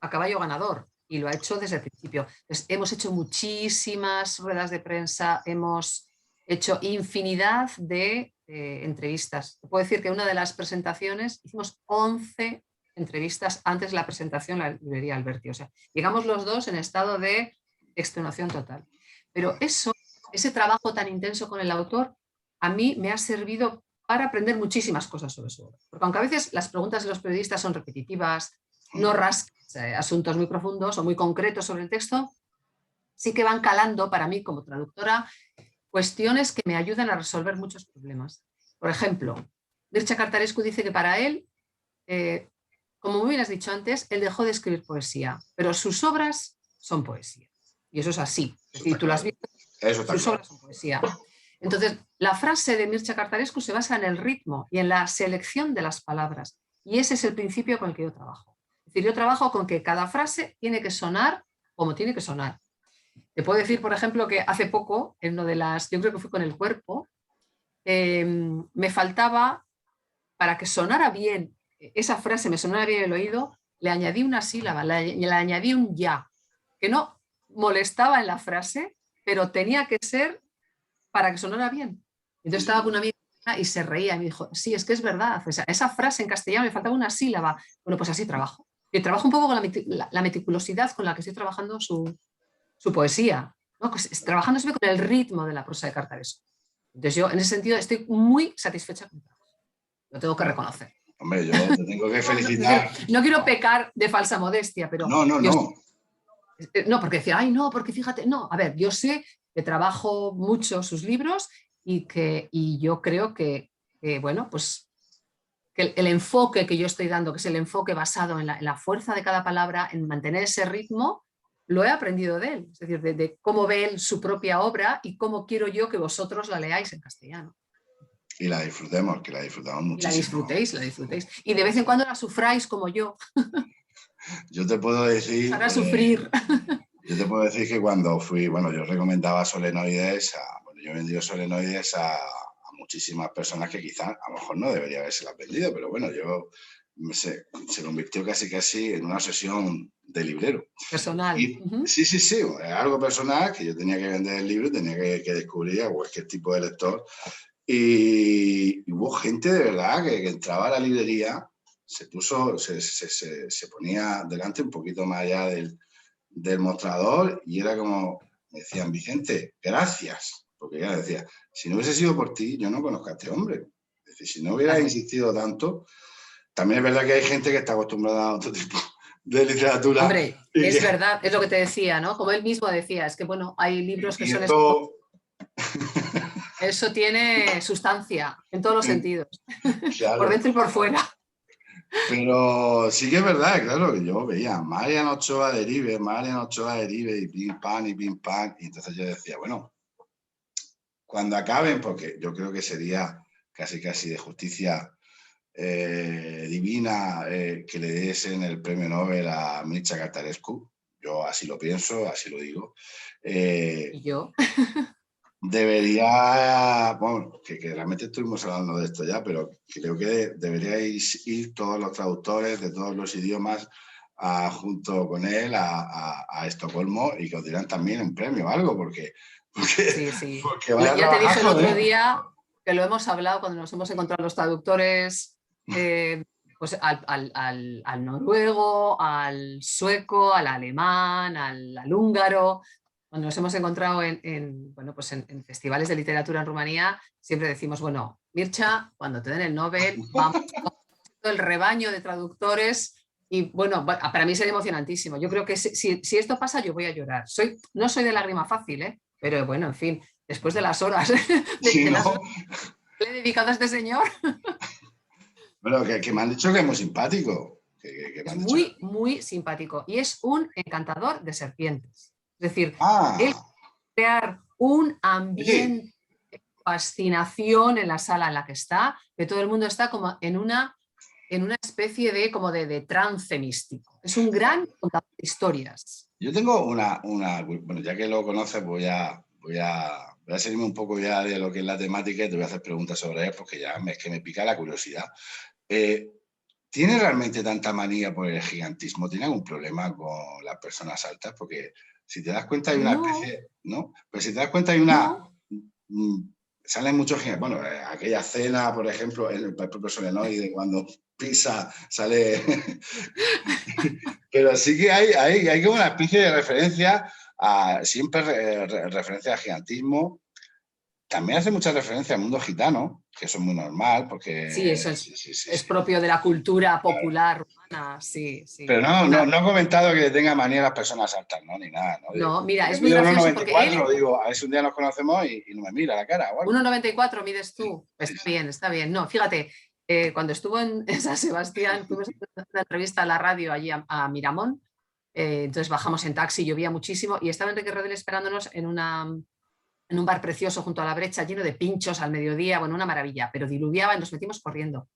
a caballo ganador y lo ha hecho desde el principio. Entonces, hemos hecho muchísimas ruedas de prensa, hemos hecho infinidad de entrevistas. Te puedo decir que en una de las presentaciones hicimos 11 entrevistas antes de la presentación en la librería Alberti. O sea, llegamos los dos en estado de extenuación total. Pero ese trabajo tan intenso con el autor, a mí me ha servido para aprender muchísimas cosas sobre su obra. Porque aunque a veces las preguntas de los periodistas son repetitivas, no rascan asuntos muy profundos o muy concretos sobre el texto, sí que van calando para mí como traductora cuestiones que me ayudan a resolver muchos problemas. Por ejemplo, Mircea Cărtărescu dice que para él, como muy bien has dicho antes, él dejó de escribir poesía, pero sus obras son poesía. Y eso es así. Es Eso decir, está tú lo has claro. visto, Eso está sus claro. obras son poesía. Entonces, la frase de Mircea Cărtărescu se basa en el ritmo y en la selección de las palabras. Y ese es el principio con el que yo trabajo. Es decir, yo trabajo con que cada frase tiene que sonar como tiene que sonar. Te puedo decir, por ejemplo, que hace poco, en una de yo creo que fue con el cuerpo, me faltaba, para que sonara bien, esa frase me sonara bien el oído, le añadí una sílaba, le añadí un ya, que no molestaba en la frase, pero tenía que ser para que sonara bien. Sí, Entonces sí. estaba con una amiga y se reía y me dijo, sí, es que es verdad, esa frase en castellano me faltaba una sílaba. Bueno, pues así trabajo. Y trabajo un poco con la meticulosidad con la que estoy trabajando su poesía, ¿no? Pues, trabajando siempre con el ritmo de la prosa de Cărtărescu. Entonces yo en ese sentido estoy muy satisfecha con el trabajo. Lo tengo que reconocer. Hombre, yo te tengo que felicitar. No quiero pecar de falsa modestia, pero No, no, yo no. no, porque decía, ay, no, porque fíjate, no, a ver, yo sé que trabajo mucho sus libros y yo creo que bueno, pues que el enfoque que yo estoy dando, que es el enfoque basado en la fuerza de cada palabra, en mantener ese ritmo, lo he aprendido de él, es decir, de cómo ve él su propia obra y cómo quiero yo que vosotros la leáis en castellano. Y la disfrutemos, que la disfrutamos Y la muchísimo. disfrutéis, la disfrutéis. Y de vez en cuando la sufráis como yo. Yo te puedo decir, Para sufrir. yo te puedo decir que cuando fui, bueno, yo recomendaba solenoides, bueno, yo he vendido solenoides a muchísimas personas que quizás a lo mejor no debería habérselas vendido, pero bueno, yo se convirtió casi en una sesión de librero. Personal. Y, sí, es algo personal que yo tenía que vender el libro, tenía que descubrir qué tipo de lector. Y hubo gente de verdad que entraba a la librería, se ponía delante un poquito más allá del mostrador y era como, me decían, Vicente, gracias. Porque ya decía, si no hubiese sido por ti, yo no conozco a este hombre. Es decir, si no hubiera insistido tanto, también es verdad que hay gente que está acostumbrada a otro tipo de literatura. Hombre, es verdad, es lo que te decía, ¿no? Como él mismo decía, es que bueno, hay libros que son... Eso tiene sustancia en todos los sentidos, claro. Por dentro y por fuera. Pero sí que es verdad, claro, que yo veía Marian Ochoa derive y pim pam y pim pam. Y entonces yo decía, bueno, cuando acaben, porque yo creo que sería casi de justicia divina que le diesen el premio Nobel a Mircea Cărtărescu. Yo así lo pienso, así lo digo. ¿Y yo? Debería, bueno, que realmente estuvimos hablando de esto ya, pero creo que deberíais ir todos los traductores de todos los idiomas junto con él a Estocolmo y que os dirán también un premio o algo, porque sí. Porque vaya ya te dije el otro día que lo hemos hablado cuando nos hemos encontrado los traductores pues al noruego, al sueco, al alemán, al húngaro. Cuando nos hemos encontrado en festivales de literatura en Rumanía, siempre decimos, bueno, Mircea, cuando te den el Nobel, vamos con el rebaño de traductores. Y bueno, para mí sería emocionantísimo. Yo creo que si esto pasa, yo voy a llorar. No soy de lágrima fácil, pero bueno, en fin, después de las horas, las horas que le he dedicado a este señor. Bueno, que me han dicho que es muy simpático. Es muy simpático y es un encantador de serpientes. Es decir, él crear un ambiente de fascinación en la sala en la que está, que todo el mundo está como en una especie de trance místico. Es un gran contador de historias. Yo tengo bueno, ya que lo conoces, voy a salirme un poco ya de lo que es la temática y te voy a hacer preguntas sobre él porque ya es que me pica la curiosidad. ¿Tiene realmente tanta manía por el gigantismo? ¿Tiene algún problema con las personas altas? Porque si te das cuenta hay una especie, ¿no? Pero si te das cuenta hay una... Salen muchos gigantes. Bueno, aquella cena, por ejemplo, el propio solenoide, cuando pisa, sale... Pero sí que hay como una especie de referencia, siempre referencia al gigantismo. También hace mucha referencia al mundo gitano, que eso es muy normal, porque... Sí, eso es propio de la cultura popular rumana, sí. Pero no he comentado que tenga manía a las personas altas, ¿no? Ni nada, ¿no? No, mira, es muy gracioso porque él... Digo, a ver si un día nos conocemos y no me mira la cara. 1,94 mides tú. Está bien. No, fíjate, cuando estuvo en San Sebastián, fuimos a una entrevista a la radio allí a Miramón, entonces bajamos en taxi, llovía muchísimo y estaba Enrique Redel esperándonos en un bar precioso junto a la brecha, lleno de pinchos al mediodía, bueno, una maravilla, pero diluviaba y nos metimos corriendo.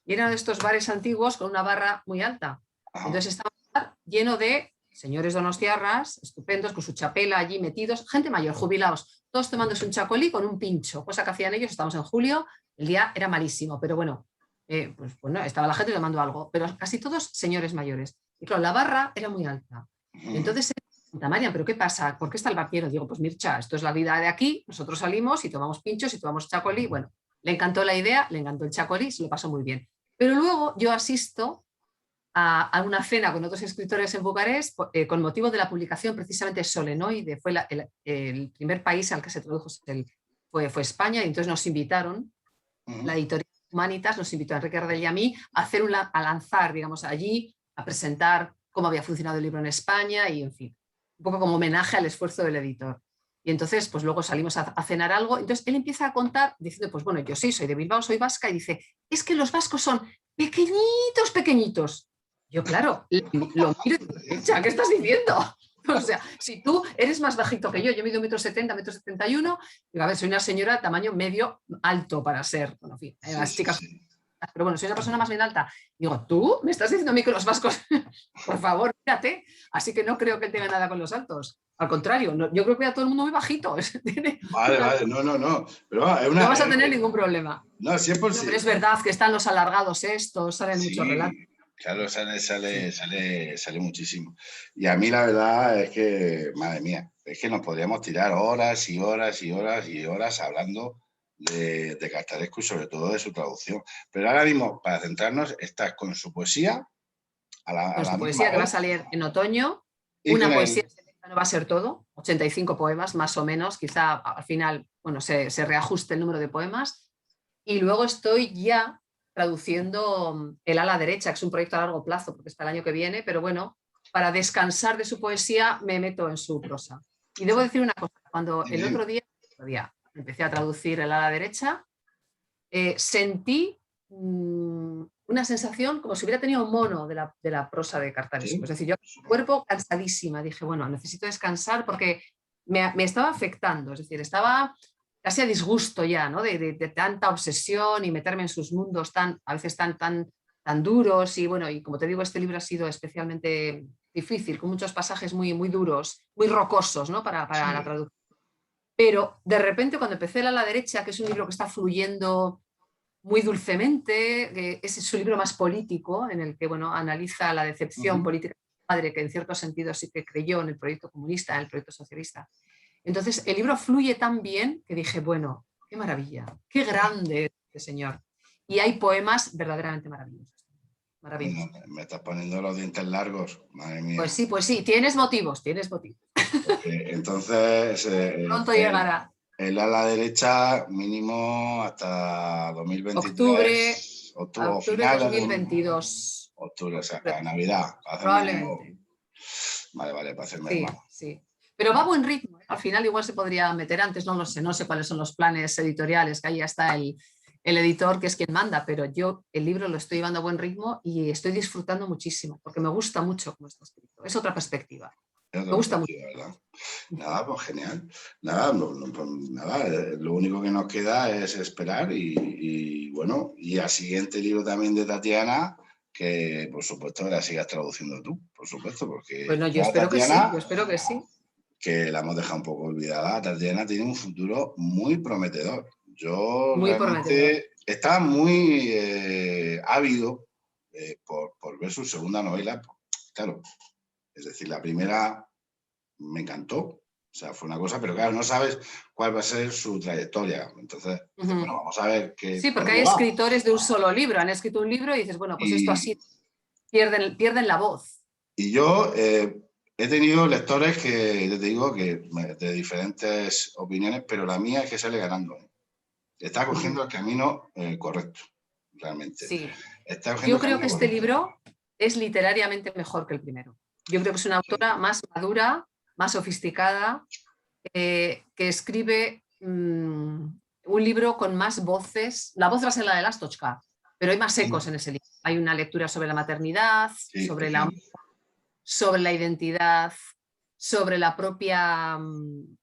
Y era de estos bares antiguos con una barra muy alta. Entonces estaba un bar lleno de señores donostiarras, estupendos, con su chapela allí metidos, gente mayor, jubilados, todos tomándose un chacolí con un pincho, cosa que hacían ellos, estamos en julio, el día era malísimo, pero bueno, estaba la gente tomando algo, pero casi todos señores mayores. Y claro, la barra era muy alta. Entonces, Marian, ¿pero qué pasa? ¿Por qué está el vaquero? Digo, pues Mircea, esto es la vida de aquí, nosotros salimos y tomamos pinchos y tomamos chacolí. Bueno, le encantó la idea, le encantó el chacolí, se lo pasó muy bien. Pero luego yo asisto a una cena con otros escritores en Bucarest con motivo de la publicación precisamente Solenoide, fue el primer país al que se tradujo, fue España, y entonces nos invitaron, la editorial Humanitas nos invitó a Enrique Redel y a mí a lanzar, digamos, allí, a presentar cómo había funcionado el libro en España y, en fin, un poco como homenaje al esfuerzo del editor. Y entonces, pues luego salimos a cenar algo. Entonces él empieza a contar diciendo, pues bueno, yo sí, soy de Bilbao, soy vasca, y dice, es que los vascos son pequeñitos, pequeñitos. Yo, claro, lo miro y digo, "Cha, ¿qué estás diciendo?". O sea, si tú eres más bajito que yo mido 1,70 m, 1,71 m, digo, a ver, soy una señora de tamaño medio alto para ser, bueno, en fin, Sí, las sí, chicas, sí. pero bueno, soy una persona más bien alta. Digo, ¿tú me estás diciendo a mí que los vascos, por favor, mírate? Así que no creo que él tenga nada con los altos. Al contrario, no, yo creo que a todo el mundo muy bajito. Vale, vale, no, no, no. Pero es No una. vas a tener ningún problema. No, No, pero es 100%. verdad que están los alargados estos, salen muchos relatos. Sí, claro, Sí. sale muchísimo. Y a mí la verdad es que, madre mía, es que nos podríamos tirar horas y horas y horas y horas hablando de Cartarescu y sobre todo de su traducción. Pero ahora mismo, para centrarnos, estás con su poesía a Con la su misma poesía que va a vez salir en otoño, y con una poesía el... no va a ser todo, 85 poemas más o menos, quizá al final, bueno, se reajuste el número de poemas. Y luego estoy ya traduciendo El ala derecha, que es un proyecto a largo plazo, porque está el año que viene, pero bueno, para descansar de su poesía me meto en su prosa. Y debo decir una cosa, cuando el otro día empecé a traducir El ala derecha, sentí una sensación como si hubiera tenido mono de la prosa de Cartarescu. Es Sí, decir, yo cuerpo cansadísima, dije, bueno, necesito descansar porque me estaba afectando, es decir, estaba casi a disgusto ya, ¿no? De tanta obsesión y meterme en sus mundos a veces tan duros. Y bueno, y como te digo, este libro ha sido especialmente difícil, con muchos pasajes muy duros, muy rocosos, ¿no? Para la sí. traducción. Pero de repente, cuando empecé a la derecha, que es un libro que está fluyendo muy dulcemente, es su libro más político, en el que bueno, analiza la decepción Ujú. política de su padre, que en cierto sentido sí que creyó en el proyecto comunista, en el proyecto socialista. Entonces, el libro fluye tan bien que dije, bueno, qué maravilla, qué grande es este señor. Y hay poemas verdaderamente maravillosos. No, Maravillosos. me estás poniendo los dientes largos, madre mía. Pues sí, tienes motivos, tienes motivos. Porque entonces, Pronto llegará. el ala derecha mínimo hasta Octubre, 2023, octubre, o octubre finales de 2022. octubre, o sea, Octubre, para Navidad, para hacerme probablemente. Vale, vale, para hacerme Sí, hermano. sí. Pero va a buen ritmo, ¿eh? Al final igual se podría meter antes, no lo sé, no sé cuáles son los planes editoriales, que ahí ya está el editor que es quien manda, pero yo el libro lo estoy llevando a buen ritmo y estoy disfrutando muchísimo, porque me gusta mucho cómo está escrito. Es otra perspectiva. Es otra Me gusta mucho. perspectiva, ¿verdad? Nada, pues genial. Nada, pues nada, lo único que nos queda es esperar bueno, y al siguiente libro también de Tatiana, que por supuesto la sigas traduciendo tú, por supuesto, porque Bueno, yo ya espero que sí, yo Tatiana, espero que sí. que la hemos dejado un poco olvidada, Tatiana tiene un futuro muy prometedor. Yo Muy prometedor. realmente estaba muy ávido por ver su segunda novela. Claro, es decir, la primera me encantó, o sea, fue una cosa, pero claro, no sabes cuál va a ser su trayectoria. Entonces, dices, bueno, Ujú. vamos a ver Sí, por porque dónde hay va. escritores de un solo libro, han escrito un libro y dices, bueno, pues esto Y, así, pierden la voz. y yo he tenido lectores que, te digo, de diferentes opiniones, pero la mía es que sale ganando. Está cogiendo Ujú. el camino correcto, realmente. Sí. Está cogiendo Yo el creo que camino este correcto. libro es literariamente mejor que el primero. Yo creo que es una Sí, autora más madura, más sofisticada, que escribe un libro con más voces. La voz va a ser la de Lastochka, pero hay más ecos en ese libro. Hay una lectura sobre la maternidad, sí, es que sobre la identidad, sobre la propia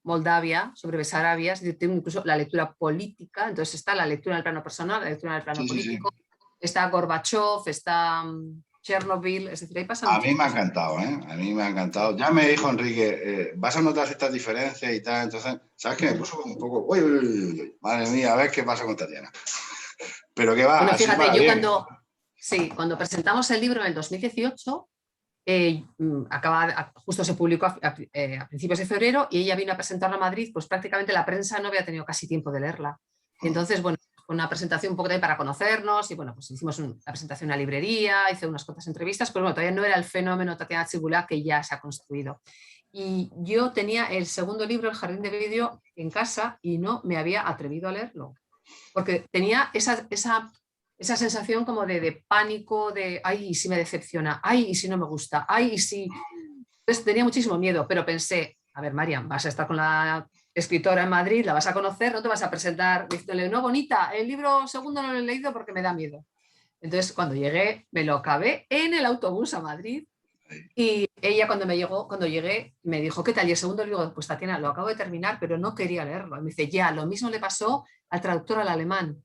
Moldavia, sobre Besarabia, tiene incluso la lectura política, entonces está la lectura en el plano personal, la lectura en el plano sí, sí, político, sí. está Gorbachev, está Chernobyl, es decir, ahí pasan A mí muchas me ha cosas. encantado, ¿eh? A mí me ha encantado. Sí. Ya me dijo Enrique, vas a notar estas diferencias y tal. Entonces, ¿sabes qué? Me puso como un poco, uy, uy, uy, uy, madre mía, a ver qué pasa con Tatiana. Pero que va, Bueno, así fíjate, para yo bien. cuando presentamos el libro en el 2018, justo se publicó a principios de febrero y ella vino a presentarlo a Madrid, pues prácticamente la prensa no había tenido casi tiempo de leerla. Y entonces, bueno, fue una presentación un poco también para conocernos y bueno, pues hicimos la presentación en una librería, hice unas cuantas entrevistas, pero bueno, todavía no era el fenómeno Tatiana Chibulá que ya se ha construido. Y yo tenía el segundo libro, El jardín de vidrio, en casa y no me había atrevido a leerlo, porque tenía esa sensación como de pánico, de, ay, y si me decepciona, ay, y si no me gusta, ay, y si... Entonces tenía muchísimo miedo, pero pensé, a ver, Marian, vas a estar con la escritora en Madrid, la vas a conocer, no te vas a presentar diciéndole, no, bonita, el libro segundo no lo he leído porque me da miedo. Entonces, cuando llegué, me lo acabé en el autobús a Madrid y ella cuando llegué, me dijo, ¿qué tal? Y el segundo le digo, pues Tatiana, lo acabo de terminar, pero no quería leerlo. Y me dice, ya, lo mismo le pasó al traductor al alemán,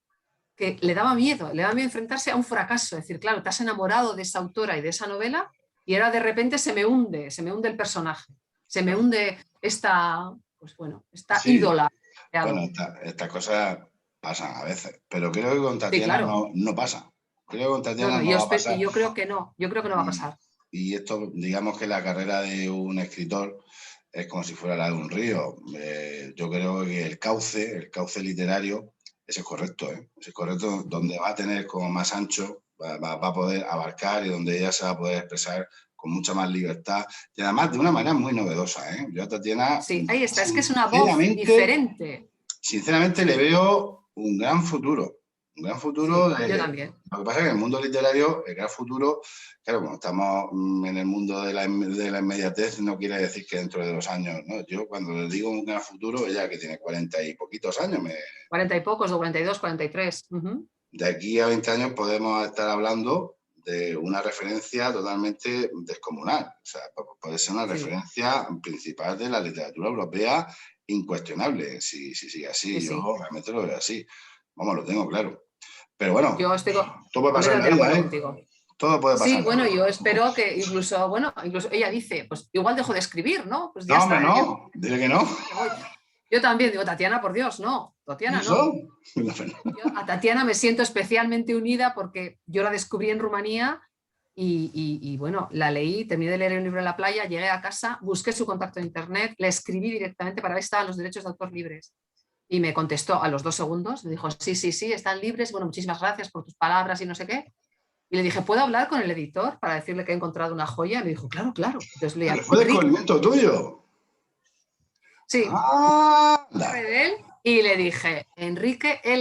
que le daba miedo enfrentarse a un fracaso. Es decir, claro, te has enamorado de esa autora y de esa novela y ahora de repente se me hunde el personaje, se me hunde esta, pues bueno, esta Sí, ídola. bueno, estas cosas pasan a veces, pero creo que con Sí, Tatiana claro. no pasa. Creo que con No, Tatiana no, no va a pasar. yo creo que no va a pasar. Y esto, digamos que la carrera de un escritor es como si fuera la de un río. Yo creo que el cauce literario, ese es correcto, ¿eh? Ese es correcto, donde va a tener como más ancho, va a poder abarcar y donde ella se va a poder expresar con mucha más libertad y además de una manera muy novedosa, ¿eh? Yo a Tatiana, Sí, ahí está, es que es una voz diferente. sinceramente le veo un gran futuro. Un gran futuro. Sí, yo también. Lo que pasa es que en el mundo literario, el gran futuro, claro, como estamos en el mundo de la inmediatez, no quiere decir que dentro de 2 años, ¿no? Yo cuando le digo un gran futuro, ella que tiene 40 y poquitos años, 40 y pocos, o 42, 43. de aquí a 20 años podemos estar hablando de una referencia totalmente descomunal. O sea, puede ser una referencia principal de la literatura europea incuestionable, si sigue así. Yo realmente lo veo así. Vamos, lo tengo claro. Pero bueno, yo estoy todo puede pasar en la vida, ¿eh? contigo. Todo puede pasar. Sí, bueno, yo espero que incluso ella dice, pues igual dejo de escribir, ¿no? Pues ya no, está. hombre, no, dile que no. Yo también digo, Tatiana, por Dios, no. Tatiana, no. Yo a Tatiana me siento especialmente unida porque yo la descubrí en Rumanía y bueno, la leí, terminé de leer el libro en la playa, llegué a casa, busqué su contacto en internet, le escribí directamente para ver si estaban los derechos de autor libres. Y me contestó a los 2 segundos, me dijo, sí, están libres, bueno, muchísimas gracias por tus palabras y no sé qué. Y le dije, ¿puedo hablar con el editor para decirle que he encontrado una joya? Y me dijo, claro. Entonces le ¿Pero fue descubrimiento tuyo? Sí. ¡Ah! De él, y le dije, Enrique, he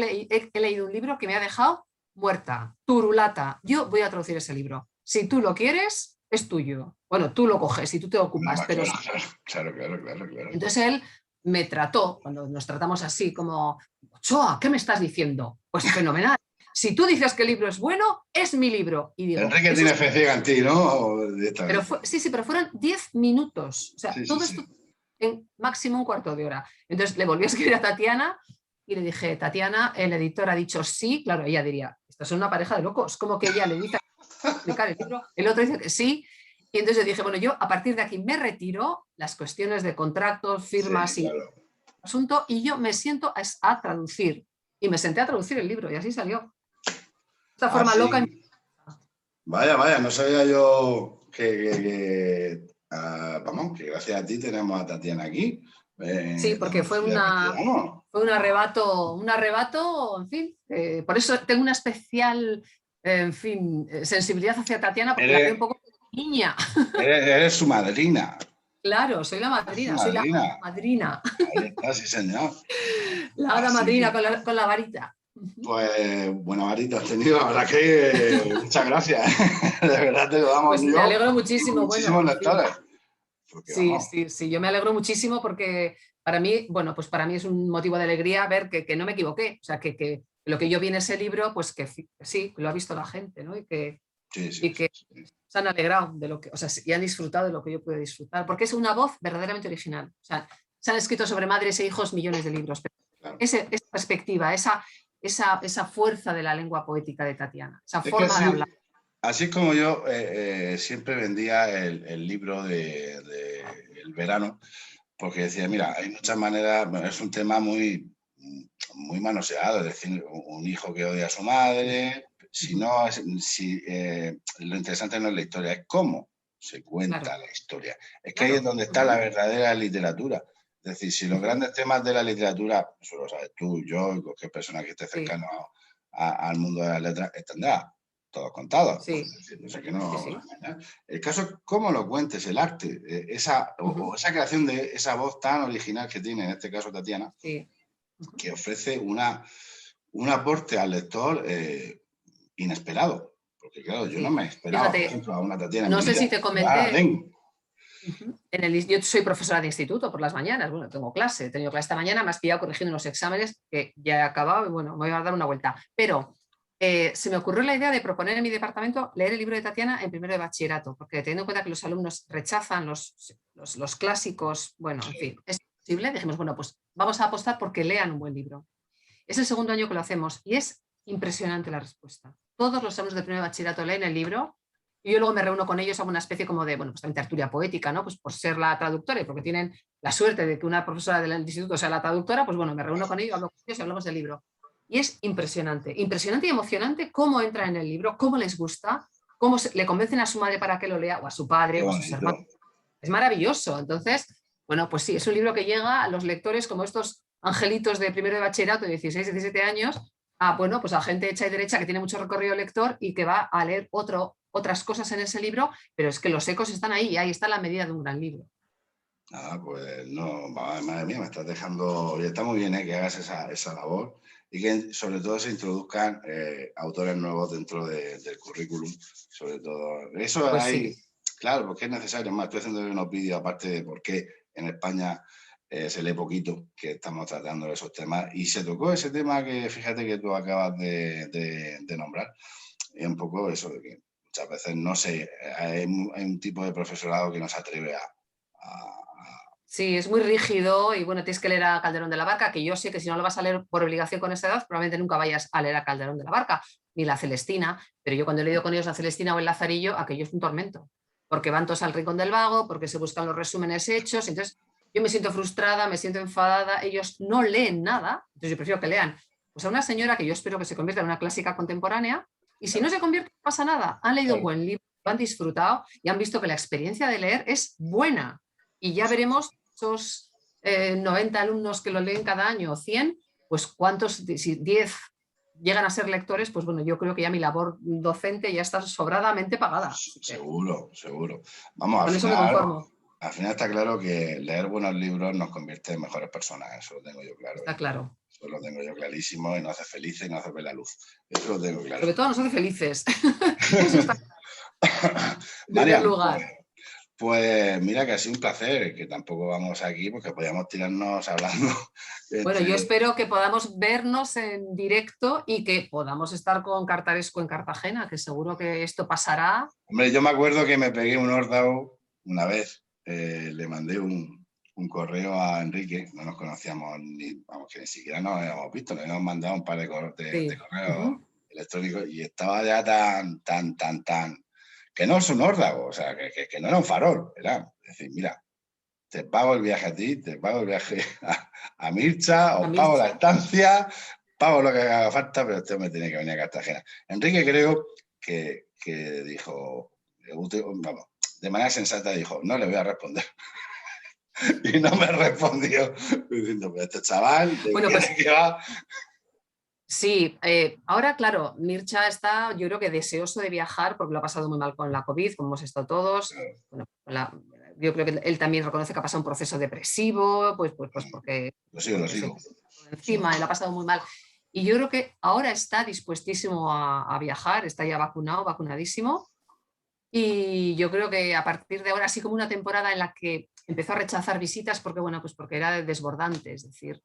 leído un libro que me ha dejado muerta, turulata. Yo voy a traducir ese libro. Si tú lo quieres, es tuyo. Bueno, tú lo coges y tú te ocupas. Pero Claro. Entonces él me trató, cuando nos tratamos así, como, Ochoa, ¿qué me estás diciendo? Pues fenomenal. Si tú dices que el libro es bueno, es mi libro. Y digo, Enrique tiene fe ciega en ti, ¿no? Pero pero fueron 10 minutos. O sea, todo esto en máximo un cuarto de hora. Entonces le volví a escribir a Tatiana y le dije, Tatiana, el editor ha dicho sí. Claro, ella diría, esto es una pareja de locos. Como que ella le dice explicar el libro, el otro dice que sí. Y entonces yo dije, bueno, yo a partir de aquí me retiro las cuestiones de contratos, firmas y asunto, y yo me siento a traducir. Y me senté a traducir el libro y así salió. De esta forma loca. Vaya, no sabía yo vamos, que gracias a ti tenemos a Tatiana aquí. Sí, porque fue un arrebato, en fin. Por eso tengo una especial, en fin, sensibilidad hacia Tatiana, porque la veo un poco niña. Eres su madrina. Claro, soy la madrina, soy la madrina. Ahí está, sí, señor. La hada madrina con la varita. Pues buena varita has tenido, la verdad que muchas gracias. De verdad te lo damos. Pues me alegro muchísimo. Muchísimos lectores. Sí, yo me alegro muchísimo porque para mí, bueno, pues para mí es un motivo de alegría ver que no me equivoqué. O sea, que lo que yo vi en ese libro, pues que sí, lo ha visto la gente, ¿no? Y que se han alegrado de lo que, o sea, y han disfrutado de lo que yo pude disfrutar, porque es una voz verdaderamente original. O sea, se han escrito sobre madres e hijos millones de libros, pero esa perspectiva, esa fuerza de la lengua poética de Tatiana, esa forma de hablar. Así es como yo siempre vendía el libro del verano, porque decía, mira, hay muchas maneras, es un tema muy manoseado, es decir, un hijo que odia a su madre, lo interesante no es la historia, es cómo se cuenta la historia. Es que ahí es donde está la verdadera literatura. Es decir, si los grandes temas de la literatura, eso lo sabes tú, yo y cualquier persona que esté cercano al mundo de las letras, están ya todos contados. No sé qué no. El caso es cómo lo cuentes, el arte, esa creación de esa voz tan original que tiene, en este caso Tatiana, que ofrece un aporte al lector inesperado. Porque claro, yo no me esperaba, por ejemplo, a una Tatiana. No sé si te comenté. Yo soy profesora de instituto por las mañanas, bueno, tengo clase, he tenido clase esta mañana, me has pillado corrigiendo unos exámenes que ya he acabado y bueno, me voy a dar una vuelta. Pero se me ocurrió la idea de proponer en mi departamento leer el libro de Tatiana en primero de bachillerato, porque teniendo en cuenta que los alumnos rechazan los clásicos, bueno, en fin, es posible, dijimos, bueno, pues vamos a apostar porque lean un buen libro. Es el segundo año que lo hacemos y es impresionante la respuesta. Todos los alumnos de primer de bachillerato leen el libro y yo luego me reúno con ellos, hago una especie como de, bueno, pues también tertulia poética, ¿no? Pues por ser la traductora y porque tienen la suerte de que una profesora del instituto sea la traductora, pues bueno, me reúno con ellos, hablo con ellos y hablamos del libro. Y es impresionante, impresionante y emocionante cómo entra en el libro, cómo les gusta, cómo le convencen a su madre para que lo lea, o a su padre, o a sus hermanos. Es maravilloso. Entonces, bueno, pues sí, es un libro que llega a los lectores como estos angelitos de primero de bachillerato de 16, 17 años, a, bueno, pues a gente hecha y derecha que tiene mucho recorrido lector y que va a leer otras cosas en ese libro, pero es que los ecos están ahí y ahí está la medida de un gran libro. Pues no, madre mía, me estás dejando, y está muy bien que hagas esa labor y que sobre todo se introduzcan autores nuevos dentro del currículum, sobre todo. Eso Pues hay, sí. claro, porque es necesario. Más, estoy haciendo unos vídeos aparte de por qué en España se lee poquito, que estamos tratando de esos temas, y se tocó ese tema que fíjate que tú acabas de nombrar, y un poco eso de que muchas veces no sé, hay un tipo de profesorado que no se atreve a Sí, es muy rígido y bueno, tienes que leer a Calderón de la Barca, que yo sé que si no lo vas a leer por obligación con esta edad, probablemente nunca vayas a leer a Calderón de la Barca, ni la Celestina, pero yo cuando he leído con ellos la Celestina o el Lazarillo, aquello es un tormento, porque van todos al rincón del vago, porque se buscan los resúmenes hechos, entonces yo me siento frustrada, me siento enfadada, ellos no leen nada, entonces yo prefiero que lean pues a una señora que yo espero que se convierta en una clásica contemporánea, y si no se convierte no pasa nada, han leído un buen libro, lo han disfrutado y han visto que la experiencia de leer es buena, y ya veremos esos 90 alumnos que lo leen cada año, 100, pues cuántos, si 10 llegan a ser lectores, pues bueno, yo creo que ya mi labor docente ya está sobradamente pagada. Seguro, seguro. Vamos, Con eso me conformo. al final está claro que leer buenos libros nos convierte en mejores personas, eso lo tengo yo claro. Está claro. Eso lo tengo yo clarísimo y nos hace felices y nos hace ver la luz. Eso lo tengo claro. Sobre todo nos hace felices. Eso está en primer lugar. Pues mira que ha sido un placer, que tampoco vamos aquí porque podíamos tirarnos hablando. Bueno, yo espero que podamos vernos en directo y que podamos estar con Cartaresco en Cartagena, que seguro que esto pasará. Hombre, yo me acuerdo que me pegué un órdago una vez, le mandé un correo a Enrique, no nos conocíamos vamos, que ni siquiera nos habíamos visto, le habíamos mandado un par de correos electrónicos y estaba ya tan, que no es un órdago, o sea, que no era un farol, era decir, mira, te pago el viaje a ti, te pago el viaje a Mircha, os pago la estancia, pago lo que haga falta, pero este hombre tiene que venir a Cartagena. Enrique creo que dijo, vamos, de manera sensata dijo, no le voy a responder. Y no me respondió, diciendo, pues este chaval, bueno, pues, que va. Sí, ahora claro, Mircha está, yo creo que deseoso de viajar porque lo ha pasado muy mal con la COVID, como hemos estado todos. Bueno, yo creo que él también reconoce que ha pasado un proceso depresivo, pues porque lo sigo. Encima, él ha pasado muy mal. Y yo creo que ahora está dispuestísimo a viajar, está ya vacunadísimo. Y yo creo que a partir de ahora, así como una temporada en la que empezó a rechazar visitas porque, bueno, pues porque era desbordante, es decir,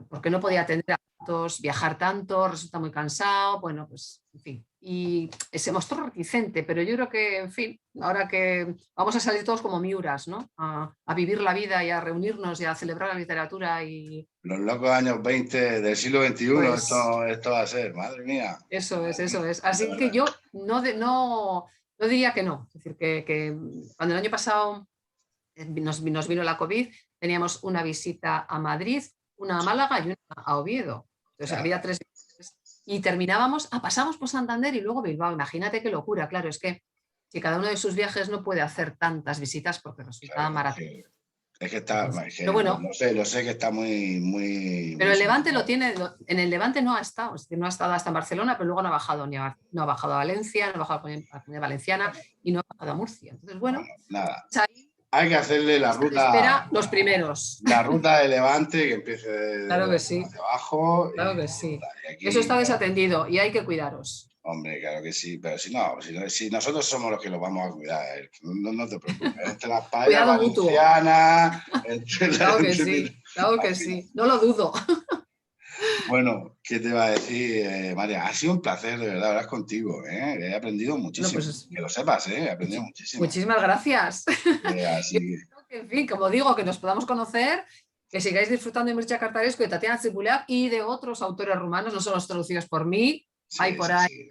porque no podía atender a tantos, viajar tanto, resulta muy cansado, bueno, pues, en fin. Y se mostró reticente, pero yo creo que, en fin, ahora que vamos a salir todos como miuras, ¿no? A vivir la vida y a reunirnos y a celebrar la literatura y... Los locos años 20 del siglo XXI, pues, esto va a ser, madre mía. Eso es. Así que yo no diría que no. Es decir, que cuando el año pasado nos vino la COVID, teníamos una visita a Madrid, una a Málaga y una a Oviedo. Entonces había 3 visitas y terminábamos, pasamos por Santander y luego Bilbao. Imagínate qué locura, claro, es que si cada uno de sus viajes no puede hacer tantas visitas porque resulta maravilloso. Es que está, pero bueno, lo sé que está muy... Pero el Levante lo tiene, en el Levante no ha estado, es decir, no ha estado hasta en Barcelona, pero luego no ha bajado no ha bajado a Valencia, no ha bajado a la Comunidad Valenciana y no ha bajado a Murcia. Entonces, bueno, nada. Hay que hacerle la ruta. Espera los primeros. La ruta de Levante que empiece claro que sí. hacia abajo. Claro que sí. Eso está desatendido y hay que cuidaros. Hombre, claro que sí, pero si nosotros somos los que los vamos a cuidar, no te preocupes. Entre las paellas Cuidado mutuo. valencianas, Claro que sí, claro que sí, no lo dudo. Bueno, ¿qué te va a decir, María? Ha sido un placer de verdad hablar contigo, ¿eh? He aprendido muchísimo, Bueno, pues, que lo sepas, ¿eh? He aprendido muchísimo. muchísimas gracias. Así... En fin, como digo, que nos podamos conocer, que sigáis disfrutando de Mircea Cărtărescu, de Tatiana Țibuleac y de otros autores rumanos, no solo los traducidos por mí, hay por ahí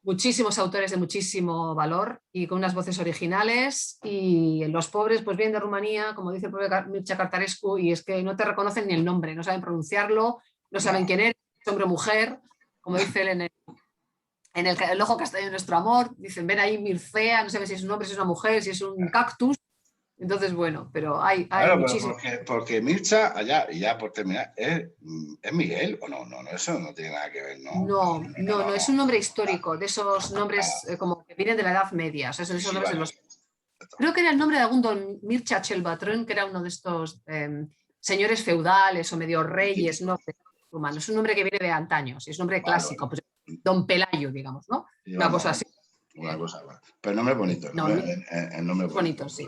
muchísimos autores de muchísimo valor y con unas voces originales, y los pobres, pues vienen de Rumanía, como dice el propio Mircea Cărtărescu, y es que no te reconocen ni el nombre, no saben pronunciarlo, no saben quién es, hombre o mujer, como dice él en el ojo castaño de nuestro amor, dicen, ven ahí Mircea, no saben si es un hombre, si es una mujer, si es un cactus. Entonces, bueno, pero hay claro, muchísimo. Porque Mircea, allá, y ya por terminar, ¿es Miguel o no? No, eso no tiene nada que ver, ¿no? No, es un nombre histórico, de esos nombres como que vienen de la Edad Media. O sea, son esos nombres de los... Creo que era el nombre de algún don Mircea cel Bătrân, que era uno de estos señores feudales o medio reyes, no humanos. Es un nombre que viene de antaños, es un nombre clásico, pues, don Pelayo, digamos, ¿no? Una cosa así. Una cosa, pero el nombre es bonito. El nombre es bonito, sí.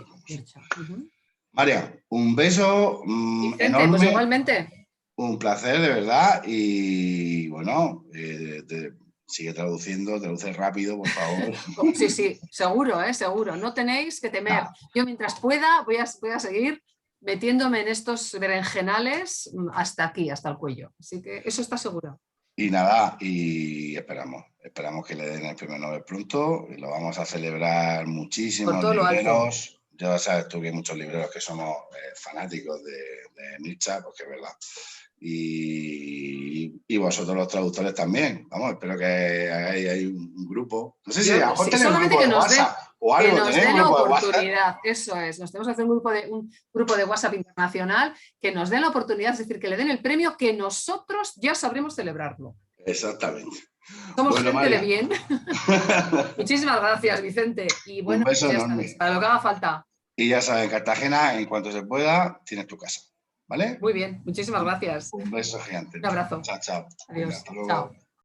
María, un beso Vicente, enorme. pues igualmente. Un placer, de verdad. Y bueno, sigue traduce rápido, por favor. Sí, seguro, seguro. No tenéis que temer. Yo mientras pueda voy a seguir metiéndome en estos berenjenales hasta aquí, hasta el cuello. Así que eso está seguro. Y nada, y esperamos que le den el premio Nobel pronto, y lo vamos a celebrar muchísimos libreros. Ya sabes tú que hay muchos libreros que somos fanáticos de Mircea, porque es verdad. Y vosotros los traductores también. Vamos, espero que hay un grupo. No sé si a lo mejor tenemos un grupo de WhatsApp o algo. Que nos den la oportunidad, eso es. Nos tenemos que hacer un grupo de WhatsApp internacional, que nos den la oportunidad, es decir, que le den el premio, que nosotros ya sabremos celebrarlo. Exactamente. Somos gente María, de bien. Muchísimas gracias, Vicente. Y bueno, un beso enorme. Sabes, para lo que haga falta. Y ya sabes, Cartagena, en cuanto se pueda, tienes tu casa. ¿Vale? Muy bien, muchísimas gracias. Un beso gigante. Un abrazo. Chao, chao. Adiós. Hasta luego. Chao.